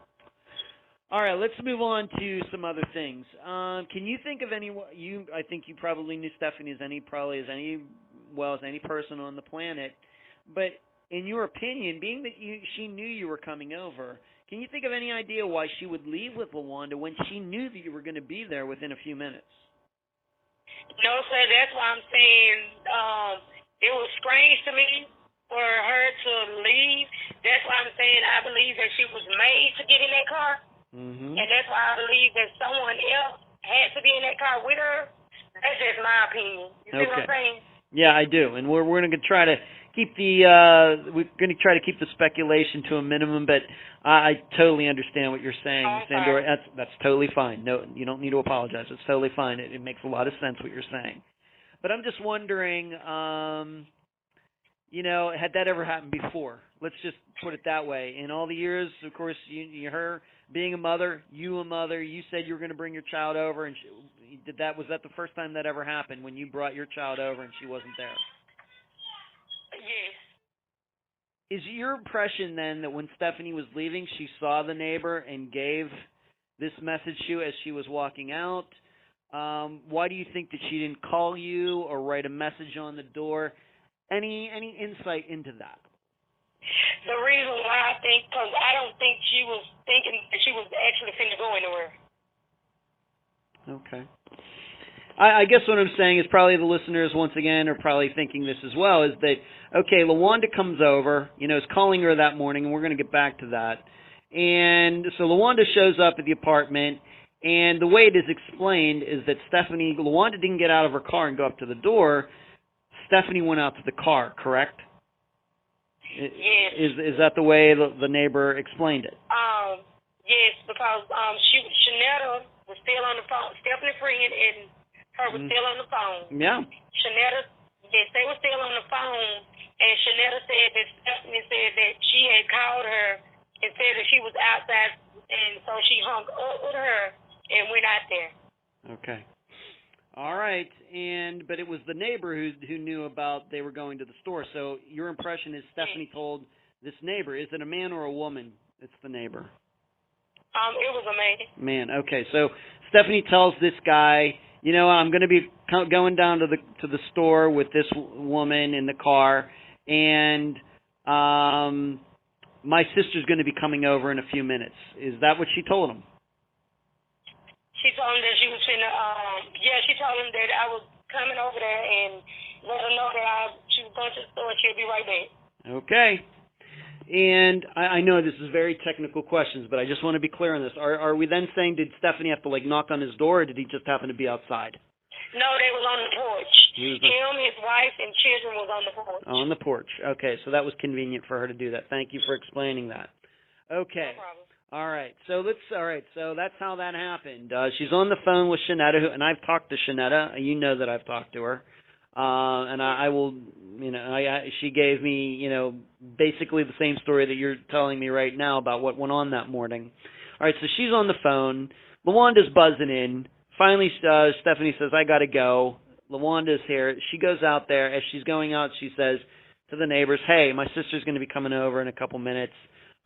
All right, let's move on to some other things. Can you think of any? I think you probably knew Stephanie as any person on the planet. But in your opinion, being that she knew you were coming over, can you think of any idea why she would leave with LaWanda when she knew that you were going to be there within a few minutes? No, sir. That's why I'm saying it was strange to me for her to leave. That's why I'm saying I believe that she was made to get in that car. And that's why I believe that someone else had to be in that car with her. That's just my opinion. You see what I'm saying? Yeah, I do. And we're going to try to keep the speculation to a minimum, but I totally understand what you're saying, Sandoria. That's totally fine. No, you don't need to apologize. It's totally fine. It makes a lot of sense what you're saying. But I'm just wondering, had that ever happened before? Let's just put it that way. In all the years, of course, her being a mother, you said you were going to bring your child over, and was that the first time that ever happened, when you brought your child over and she wasn't there? Yes. Is your impression then that when Stephanie was leaving, she saw the neighbor and gave this message to you as she was walking out? Why do you think that she didn't call you or write a message on the door? Any insight into that? The reason why I think, because I don't think she was thinking that she was actually finna go anywhere. Okay. I guess what I'm saying is probably the listeners, once again, are probably thinking this as well, is that, okay, LaWanda comes over, is calling her that morning, and we're going to get back to that. And so LaWanda shows up at the apartment, and the way it is explained is that LaWanda didn't get out of her car and go up to the door. Stephanie went out to the car, correct? Yes. Is that the way the neighbor explained it? Yes, because Shanetta was still on the phone. Stephanie Friend and her was still on the phone. Yeah. Shanetta, yes, they were still on the phone, and Shanetta said that Stephanie said that she had called her and said that she was outside, and so she hung up with her and went out there. Okay. All right, but it was the neighbor who knew about they were going to the store. So your impression is Stephanie told this neighbor. Is it a man or a woman? It's the neighbor. It was a man. Man. Okay. So Stephanie tells this guy, I'm going to be going down to the store with this woman in the car, and my sister's going to be coming over in a few minutes. Is that what she told him? She told him that she was finna, she told him that I was coming over there and let her know that she was going to the store and she'll be right back. Okay. And I know this is very technical questions, but I just want to be clear on this. Are we then saying, did Stephanie have to, knock on his door, or did he just happen to be outside? No, they was on the porch. Him, his wife, and children was on the porch. On the porch. Okay, so that was convenient for her to do that. Thank you for explaining that. Okay. No problem. All right, so that's how that happened. She's on the phone with Shanetta, and I've talked to Shanetta. You know that I've talked to her, and I will, she gave me, basically the same story that you're telling me right now about what went on that morning. All right, so she's on the phone. LaWanda's buzzing in. Finally, Stephanie says, "I gotta go." LaWanda's here. She goes out there. As she's going out, she says to the neighbors, "Hey, my sister's going to be coming over in a couple minutes.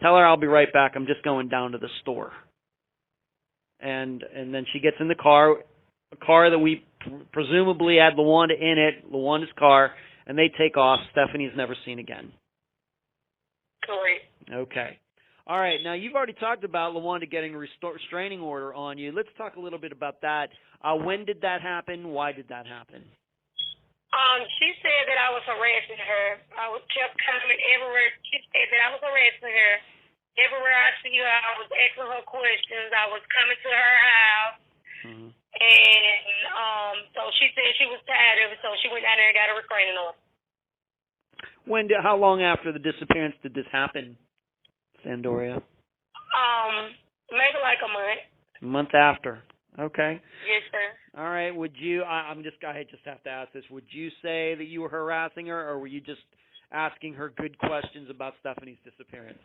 Tell her I'll be right back. I'm just going down to the store." And then she gets in the car, a car that we presumably had LaWanda in it, LaWanda's car, and they take off. Stephanie's never seen again. Correct. Okay. All right. Now, you've already talked about LaWanda getting a restraining order on you. Let's talk a little bit about that. When did that happen? Why did that happen? She said that I was harassing her. I kept coming everywhere. She said that I was harassing her. Everywhere I see her, I was asking her questions. I was coming to her house. Mm-hmm. And so she said she was tired of it, so she went down there and got a restraining order. How long after the disappearance did this happen, Sandoria? Maybe like a month. A month after. Okay. Yes, sir. All right. Would you? I just have to ask this. Would you say that you were harassing her, or were you just asking her good questions about Stephanie's disappearance?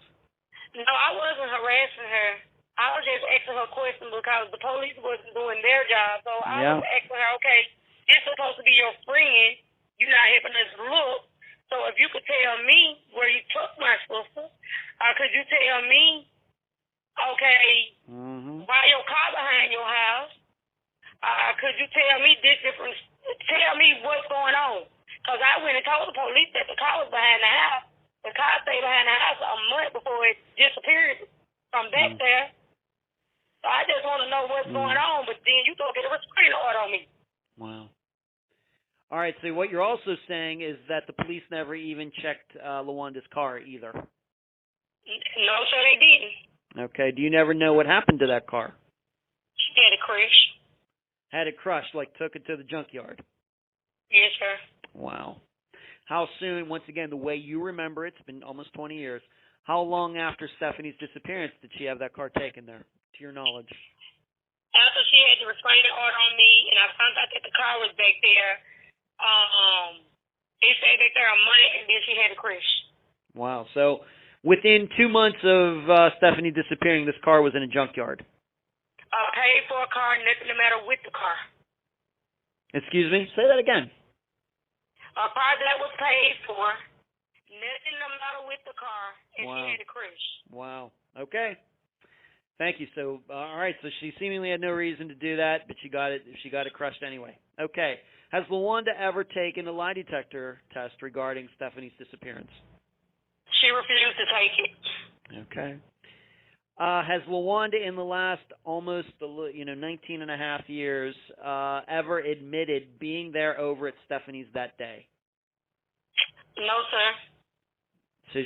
No, I wasn't harassing her. I was just asking her questions because the police wasn't doing their job. So I was asking her, okay, this is supposed to be your friend. You're not helping us look. So if you could tell me where you took my sister, could you tell me, okay, why your car behind your house? Could you tell me tell me what's going on? Because I went and told the police that the car was behind the house. The car stayed behind the house a month before it disappeared from back there. So I just want to know what's going on, but then you go get a restraining order on me. Wow. All right, so what you're also saying is that the police never even checked LaWanda's car either. No, sir, they didn't. Okay, do you never know what happened to that car? She had a crash. Had it crushed, took it to the junkyard? Yes, sir. Wow. How soon, once again, the way you remember it, it's been almost 20 years, how long after Stephanie's disappearance did she have that car taken there, to your knowledge? After she had the restraining order on me and I found out that the car was back there, They stayed back there a month, and then she had a crash. Wow. So within 2 months of Stephanie disappearing, this car was in a junkyard. Paid for a car, nothing the matter with the car. Excuse me? Say that again. A car that was paid for, nothing the matter with the car, and Wow. she had a crash. Wow. Okay. Thank you. So, all right. So she seemingly had no reason to do that, but she got it. She got it crushed anyway. Okay. Has LaWanda ever taken a lie detector test regarding Stephanie's disappearance? She refused to take it. Okay. Has LaWanda in the last almost 19 and a half years ever admitted being there over at Stephanie's that day? No, sir. So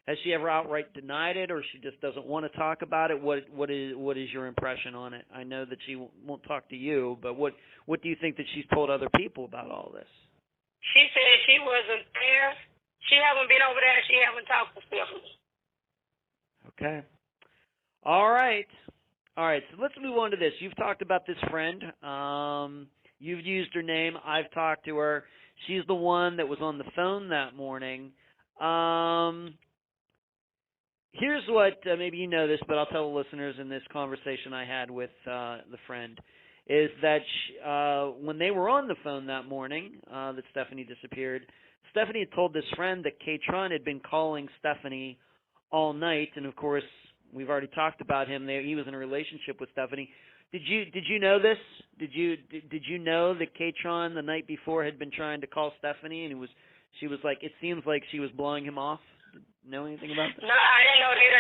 has she ever outright denied it, or she just doesn't want to talk about it? What is your impression on it? I know that she won't talk to you, but what do you think that she's told other people about all this? She said she wasn't there. She haven't been over there. She haven't talked to Stephanie. Okay. All right. So let's move on to this. You've talked about this friend. You've used her name. I've talked to her. She's the one that was on the phone that morning. Here's what, maybe you know this, but I'll tell the listeners in this conversation I had with the friend, is that when they were on the phone that morning that Stephanie disappeared, Stephanie had told this friend that K-Tron had been calling Stephanie all night, and of course, we've already talked about him. He was in a relationship with Stephanie. Did you know this? Did you know that K-Tron the night before had been trying to call Stephanie, and she was like, it seems like she was blowing him off? Know anything about that? No, I didn't know that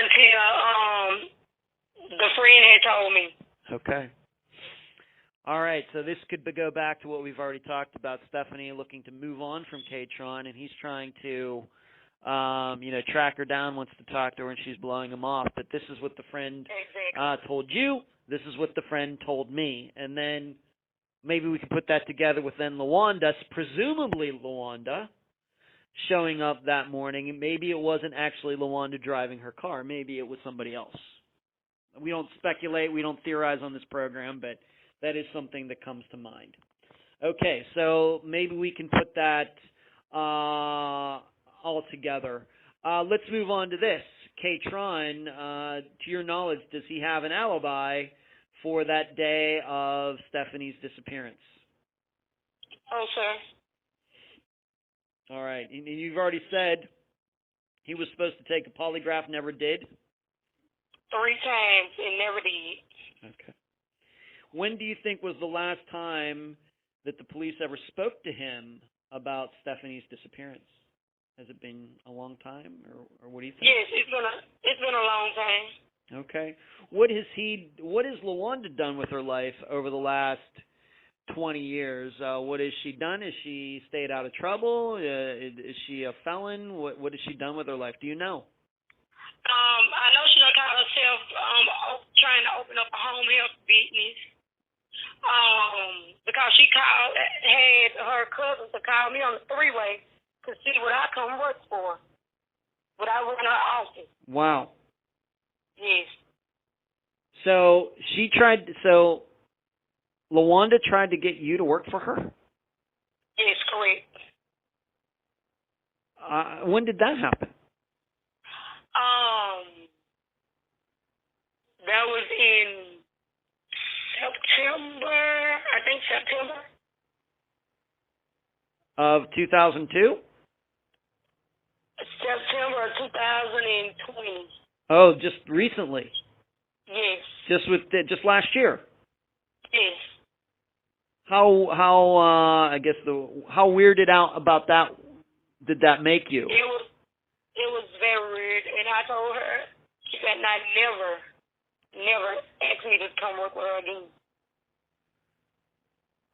until the friend had told me. Okay. All right, so this could go back to what we've already talked about, Stephanie looking to move on from K-Tron, and he's trying to track her down, wants to talk to her, and she's blowing him off. But this is what the friend told you. This is what the friend told me. And then maybe we can put that together with then LaWanda, presumably LaWanda, showing up that morning. And maybe it wasn't actually LaWanda driving her car. Maybe it was somebody else. We don't speculate. We don't theorize on this program, but that is something that comes to mind. Okay, so maybe we can put that all together. Let's move on to this. K-Tron, to your knowledge, does he have an alibi for that day of Stephanie's disappearance? Oh, sir. All right. And you've already said he was supposed to take a polygraph, never did? 3 times and never did. Okay. When do you think was the last time that the police ever spoke to him about Stephanie's disappearance? Has it been a long time, or what do you think? Yes, it's been a long time. Okay. What has LaWanda done with her life over the last 20 years? What has she done? Has she stayed out of trouble? Is she a felon? What has she done with her life? Do you know? I know she done called herself trying to open up a home health business. Because she had her cousins to call me on the 3-way to see what I come work for. But I run her office. Wow. Yes. So LaWanda tried to get you to work for her? Yes, correct. When did that happen? That was in September, I think September. Of 2002? September of 2020. Oh, just recently. Yes. Just last year. Yes. How weirded out about that did that make you? It was very weird, and I told her she better not never ask me to come work with her again.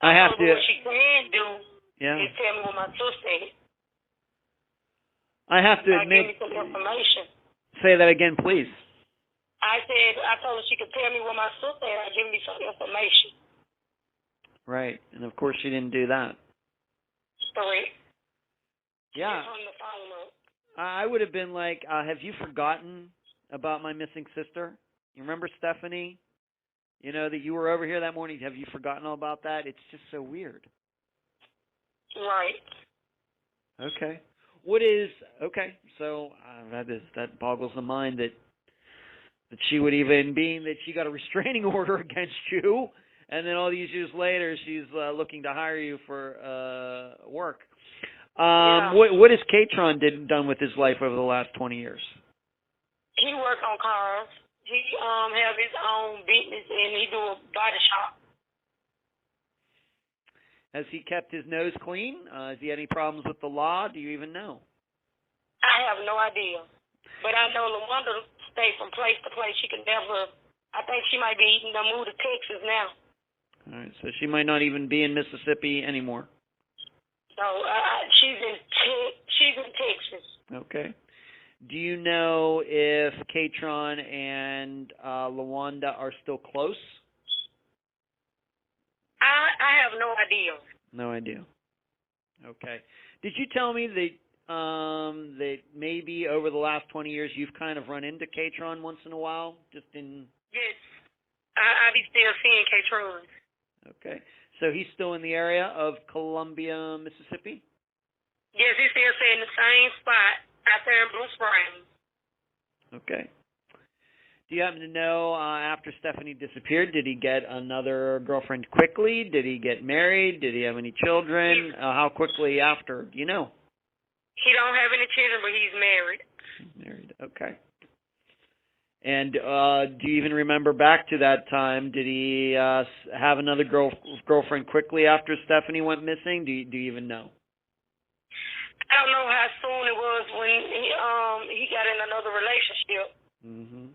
I have to. What she can do is tell me what my sister said. I have to admit. Give me some information. Say that again, please. I told her she could tell me what my sister said and give me some information. Right, and of course she didn't do that. Correct. Yeah. She hung the phone up. I would have been like, have you forgotten about my missing sister? You remember Stephanie? You know, that you were over here that morning. Have you forgotten all about that? It's just so weird. Right. Okay. So that boggles the mind that she would even, being that she got a restraining order against you, and then all these years later she's looking to hire you for work. Yeah. What has Katron done with his life over the last 20 years? He work on cars. He have his own business and he do a body shop. Has he kept his nose clean? Has he had any problems with the law? Do you even know? I have no idea. But I know LaWanda stays from place to place. She can never, I think she might be even gonna move to Texas now. All right, so she might not even be in Mississippi anymore. So she's in Texas. Okay. Do you know if Katron and LaWanda are still close? I have no idea. No idea. Okay. Did you tell me that that maybe over the last 20 years you've kind of run into Katron once in a while, just in? Yes. I be still seeing Katron. Okay. So he's still in the area of Columbia, Mississippi? Yes, he's still staying in the same spot out there in Blue Springs. Okay. Do you happen to know, after Stephanie disappeared, did he get another girlfriend quickly? Did he get married? Did he have any children? How quickly after? Do you know? He don't have any children, but he's married. Married. Okay. And do you even remember back to that time? Did he have another girlfriend quickly after Stephanie went missing? Do you even know? I don't know how soon it was when he got in another relationship. Mm-hmm.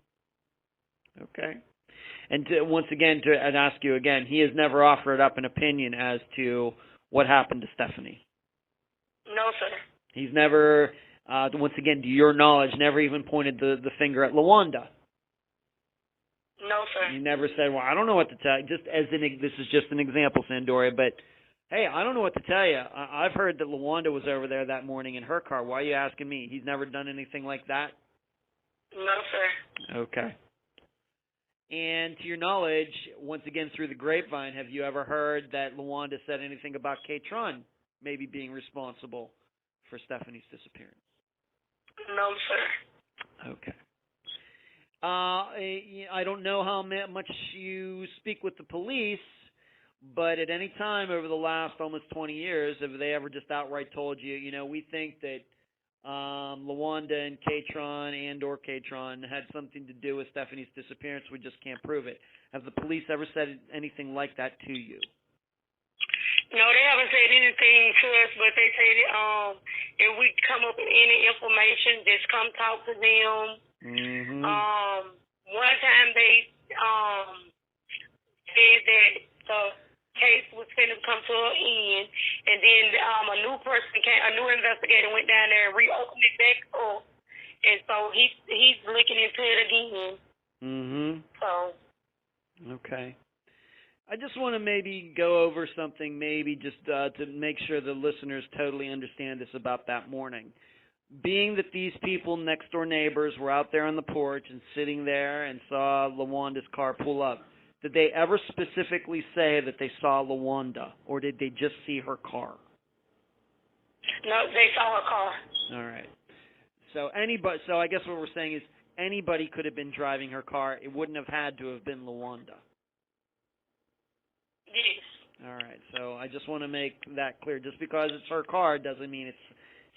Okay. And once again, to ask you again, he has never offered up an opinion as to what happened to Stephanie. No, sir. He's never, once again, to your knowledge, never even pointed the finger at LaWanda. No, sir. He never said, well, I don't know what to tell you. This is just an example, Sandoria, but hey, I don't know what to tell you. I've heard that LaWanda was over there that morning in her car. Why are you asking me? He's never done anything like that? No, sir. Okay. And to your knowledge, once again through the grapevine, have you ever heard that LaWanda said anything about Katron maybe being responsible for Stephanie's disappearance? No, sir. Okay. I don't know how much you speak with the police, but at any time over the last almost 20 years, have they ever just outright told you, we think that LaWanda and Katron or Katron had something to do with Stephanie's disappearance, we just can't prove it. Have the police ever said anything like that to you? No, they haven't said anything to us, but they said if we come up with any information, just come talk to them. Mm-hmm. One time they said that the case was going to come to an end, and then a new investigator went down there and reopened it back up, and so he's looking into it again. Mm-hmm. So. Okay. I just want to maybe go over something, maybe just to make sure the listeners totally understand this about that morning. Being that these people, next door neighbors, were out there on the porch and sitting there and saw LaWanda's car pull up, did they ever specifically say that they saw LaWanda, or did they just see her car? No, they saw her car. All right. So I guess what we're saying is anybody could have been driving her car. It wouldn't have had to have been LaWanda. Yes. All right. So I just want to make that clear. Just because it's her car doesn't mean it's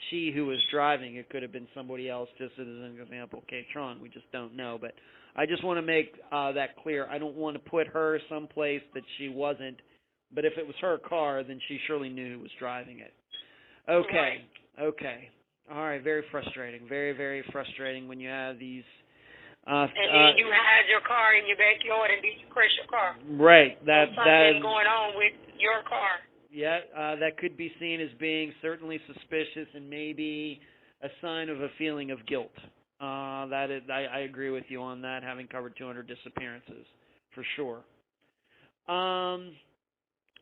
she who was driving. It could have been somebody else, just as an example, Katron. We just don't know. But I just want to make that clear. I don't want to put her someplace that she wasn't. But if it was her car, then she surely knew who was driving it. Okay. Right. Okay. All right. Very frustrating. Very, very frustrating when you have these. And then you hide your car in your backyard and then you crash your car. Right. Something going on with your car. Yeah, that could be seen as being certainly suspicious and maybe a sign of a feeling of guilt. That is, I agree with you on that, having covered 200 disappearances, for sure.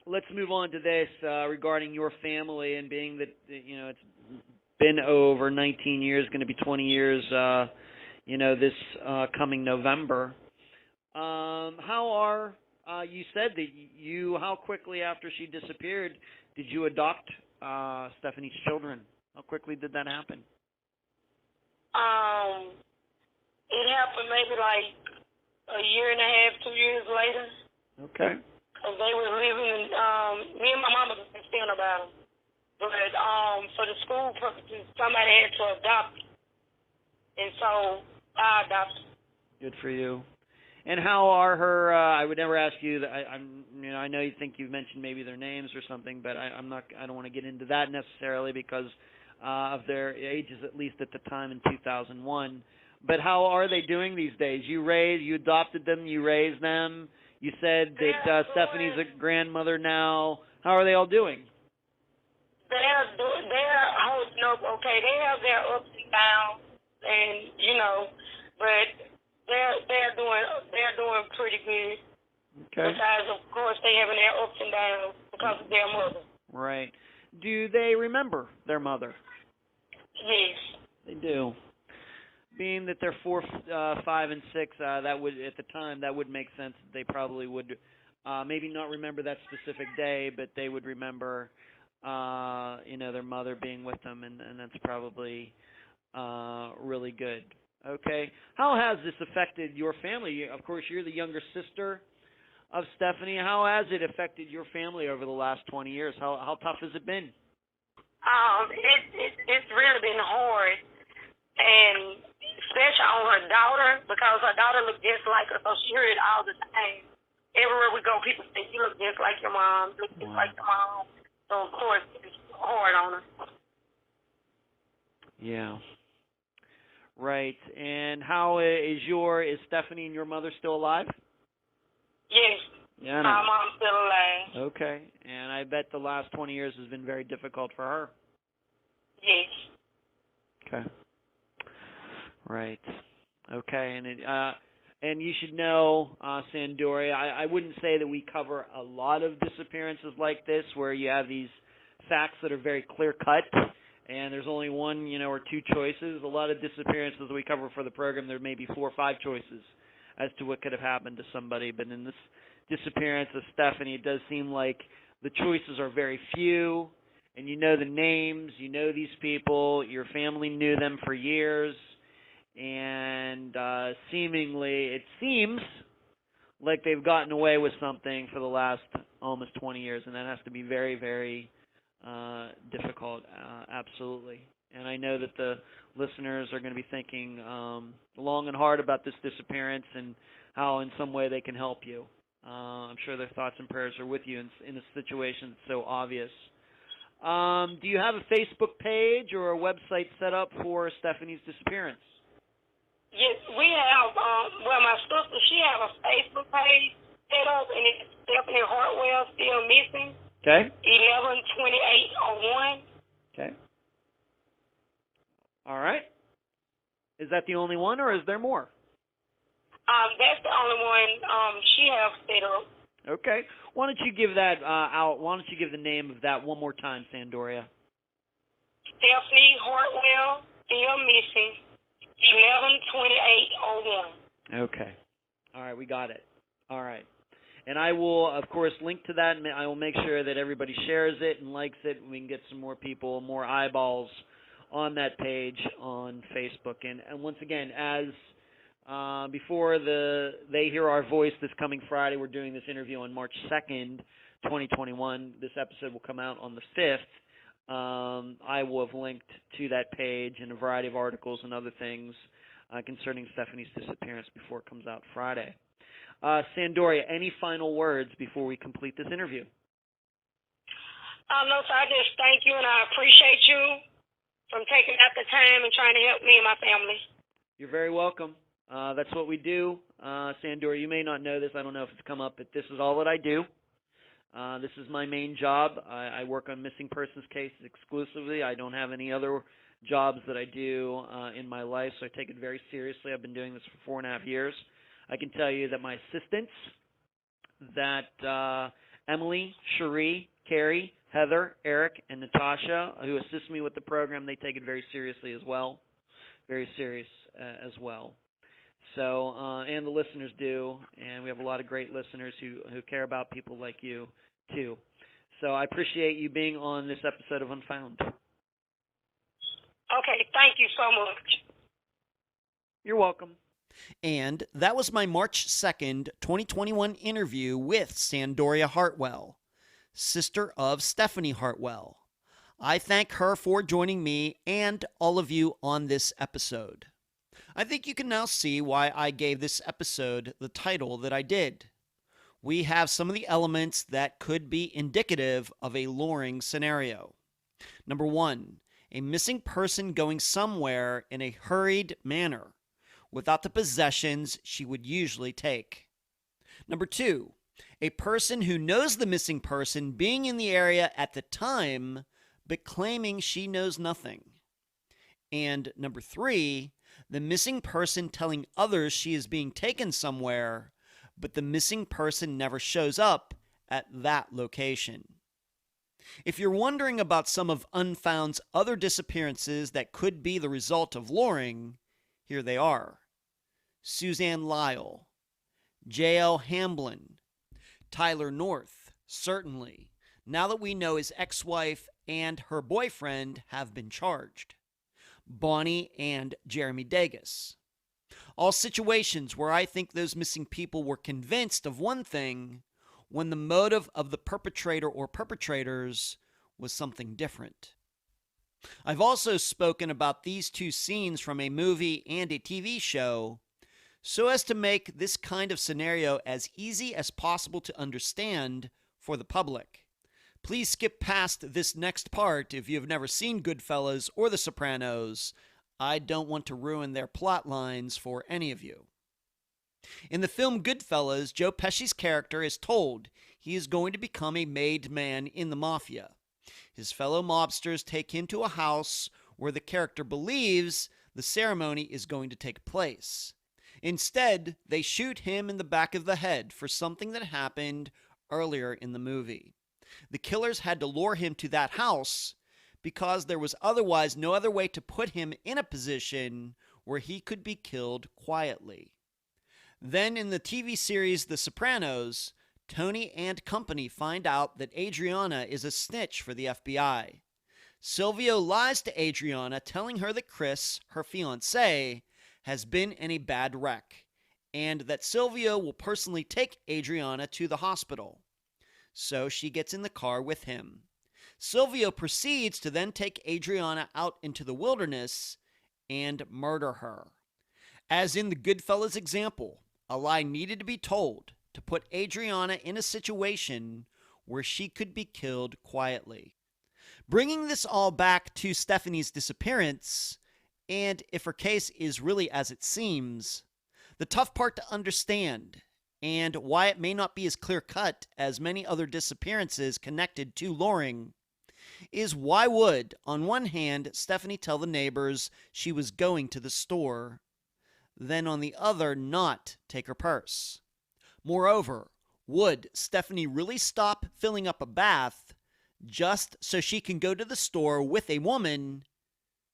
Let's move on to this regarding your family, and being that it's been over 19 years, going to be 20 years, this coming November. How are you said that how quickly after she disappeared did you adopt Stephanie's children? How quickly did that happen? It happened maybe like a year and a half, 2 years later. Okay. Cause they were living. Me and my mama been saying about them, but for the school purposes, somebody had to adopt, and so I adopted. Good for you. And how are her? I would never ask you. I know you think you've mentioned maybe their names or something, but I'm not. I don't want to get into that necessarily because of their ages, at least at the time in 2001. But how are they doing these days? You adopted them, you raised them. You said that Stephanie's a grandmother now. How are they all doing? They're holding up okay. They have their ups and downs, and but they're doing pretty good. Okay. Besides, of course, they having their ups and downs because of their mother. Right. Do they remember their mother? Yes. They do. Being that they're 4, 5, and 6, that would at the time that would make sense. They probably would maybe not remember that specific day, but they would remember their mother being with them, and that's probably really good. Okay. How has this affected your family? Of course, you're the younger sister of Stephanie. How has it affected your family over the last 20 years? How tough has it been? It's really been hard, and especially on her daughter, because her daughter looked just like her, so she heard it all the time. Everywhere we go, people say, "You look just like your mom. You look just like your mom." So of course, it's hard on her. Yeah. Right. And how is Stephanie and your mother still alive? Yes. Yeah. My mom's still alive. Okay. And I bet the last 20 years has been very difficult for her. Yes. Okay. Right. Okay. And you should know, Sandoria, I wouldn't say that we cover a lot of disappearances like this where you have these facts that are very clear-cut and there's only one, or two choices. A lot of disappearances that we cover for the program, there may be 4 or 5 choices as to what could have happened to somebody. But in this disappearance of Stephanie, it does seem like the choices are very few, and you know the names, you know these people, your family knew them for years, and seemingly it seems like they've gotten away with something for the last almost 20 years, and that has to be very, very difficult, absolutely. And I know that the listeners are going to be thinking long and hard about this disappearance and how in some way they can help you. I'm sure their thoughts and prayers are with you in a situation that's so obvious. Do you have a Facebook page or a website set up for Stephanie's disappearance? Yes, we have. My sister, she have a Facebook page set up, and it's Stephanie Hartwell still missing. Okay. 112801. Okay. All right. Is that the only one, or is there more? That's the only one she has set up. Okay. Why don't you give that out? Why don't you give the name of that one more time, Sandoria? Stephanie Hartwell still missing. 112801. Okay. All right, we got it. All right. And I will, of course, link to that, and I will make sure that everybody shares it and likes it, and we can get some more people, more eyeballs on that page on Facebook. And once again, as before they hear our voice this coming Friday, we're doing this interview on March 2nd, 2021. This episode will come out on the 5th. I will have linked to that page and a variety of articles and other things concerning Stephanie's disappearance before it comes out Friday. Sandoria, any final words before we complete this interview? No, sir. I just thank you, and I appreciate you from taking out the time and trying to help me and my family. You're very welcome. That's what we do. Sandoria, you may not know this. I don't know if it's come up, but this is all that I do. This is my main job. I work on missing persons cases exclusively. I don't have any other jobs that I do in my life, so I take it very seriously. I've been doing this for 4.5 years. I can tell you that my assistants, that Emily, Cherie, Carrie, Heather, Eric, and Natasha, who assist me with the program, they take it very seriously as well, very serious as well. So, and the listeners do, and we have a lot of great listeners who care about people like you, too. So I appreciate you being on this episode of Unfound. Okay, thank you so much. You're welcome. And that was my March 2nd, 2021 interview with Sandoria Hartwell, sister of Stephanie Hartwell. I thank her for joining me and all of you on this episode. I think you can now see why I gave this episode the title that I did. We have some of the elements that could be indicative of a luring scenario. Number one, a missing person going somewhere in a hurried manner without the possessions she would usually take. Number two, a person who knows the missing person being in the area at the time, but claiming she knows nothing. And number three, the missing person telling others she is being taken somewhere, but the missing person never shows up at that location. If you're wondering about some of Unfound's other disappearances that could be the result of luring, here they are. Suzanne Lyle, J.L. Hamblin, Tyler North, certainly, now that we know his ex-wife and her boyfriend have been charged. Bonnie and Jeremy Degas. All situations where I think those missing people were convinced of one thing when the motive of the perpetrator or perpetrators was something different. I've also spoken about these two scenes from a movie and a TV show so as to make this kind of scenario as easy as possible to understand for the public. Please skip past this next part if you have never seen Goodfellas or The Sopranos. I don't want to ruin their plot lines for any of you. In the film Goodfellas, Joe Pesci's character is told he is going to become a made man in the mafia. His fellow mobsters take him to a house where the character believes the ceremony is going to take place. Instead, they shoot him in the back of the head for something that happened earlier in the movie. The killers had to lure him to that house because there was otherwise no other way to put him in a position where he could be killed quietly. Then in the TV series The Sopranos, Tony and company find out that Adriana is a snitch for the FBI. Silvio lies to Adriana, telling her that Chris, her fiancé, has been in a bad wreck, and that Silvio will personally take Adriana to the hospital. So she gets in the car with him. Silvio proceeds to then take Adriana out into the wilderness and murder her. As in the Goodfellas example, a lie needed to be told to put Adriana in a situation where she could be killed quietly. Bringing this all back to Stephanie's disappearance, and if her case is really as it seems, the tough part to understand, and why it may not be as clear-cut as many other disappearances connected to luring, is why would, on one hand, Stephanie tell the neighbors she was going to the store, then on the other not take her purse? Moreover, would Stephanie really stop filling up a bath just so she can go to the store with a woman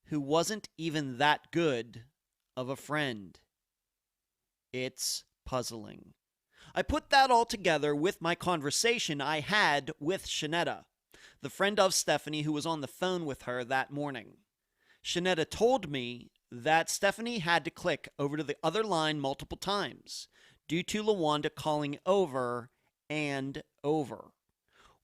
who wasn't even that good of a friend? It's puzzling. I put that all together with my conversation I had with Shanetta, the friend of Stephanie who was on the phone with her that morning. Shanetta told me that Stephanie had to click over to the other line multiple times due to LaWanda calling over and over.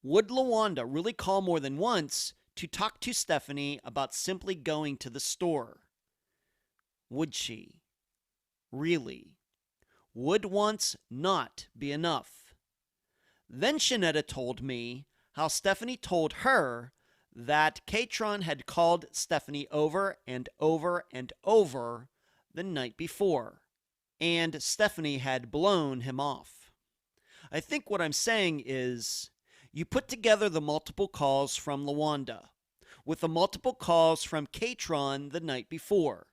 Would LaWanda really call more than once to talk to Stephanie about simply going to the store? Would she? Really? Would once not be enough? Then Shanetta told me how Stephanie told her that Katron had called Stephanie over and over and over the night before, and Stephanie had blown him off. I think what I'm saying is, you put together the multiple calls from LaWanda, with the multiple calls from Katron the night before,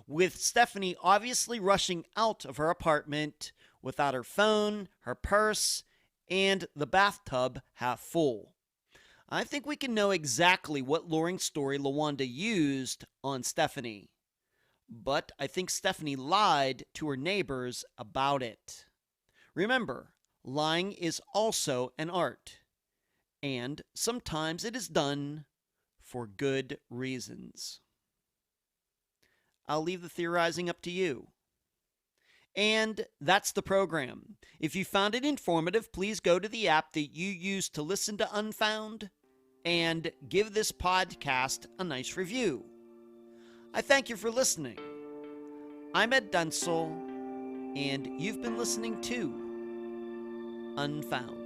with Stephanie obviously rushing out of her apartment without her phone, her purse, and the bathtub half full. I think we can know exactly what luring story LaWanda used on Stephanie. But I think Stephanie lied to her neighbors about it. Remember, lying is also an art. And sometimes it is done for good reasons. I'll leave the theorizing up to you. And that's the program. If you found it informative, please go to the app that you use to listen to Unfound and give this podcast a nice review. I thank you for listening. I'm Ed Dunsel, and you've been listening to Unfound.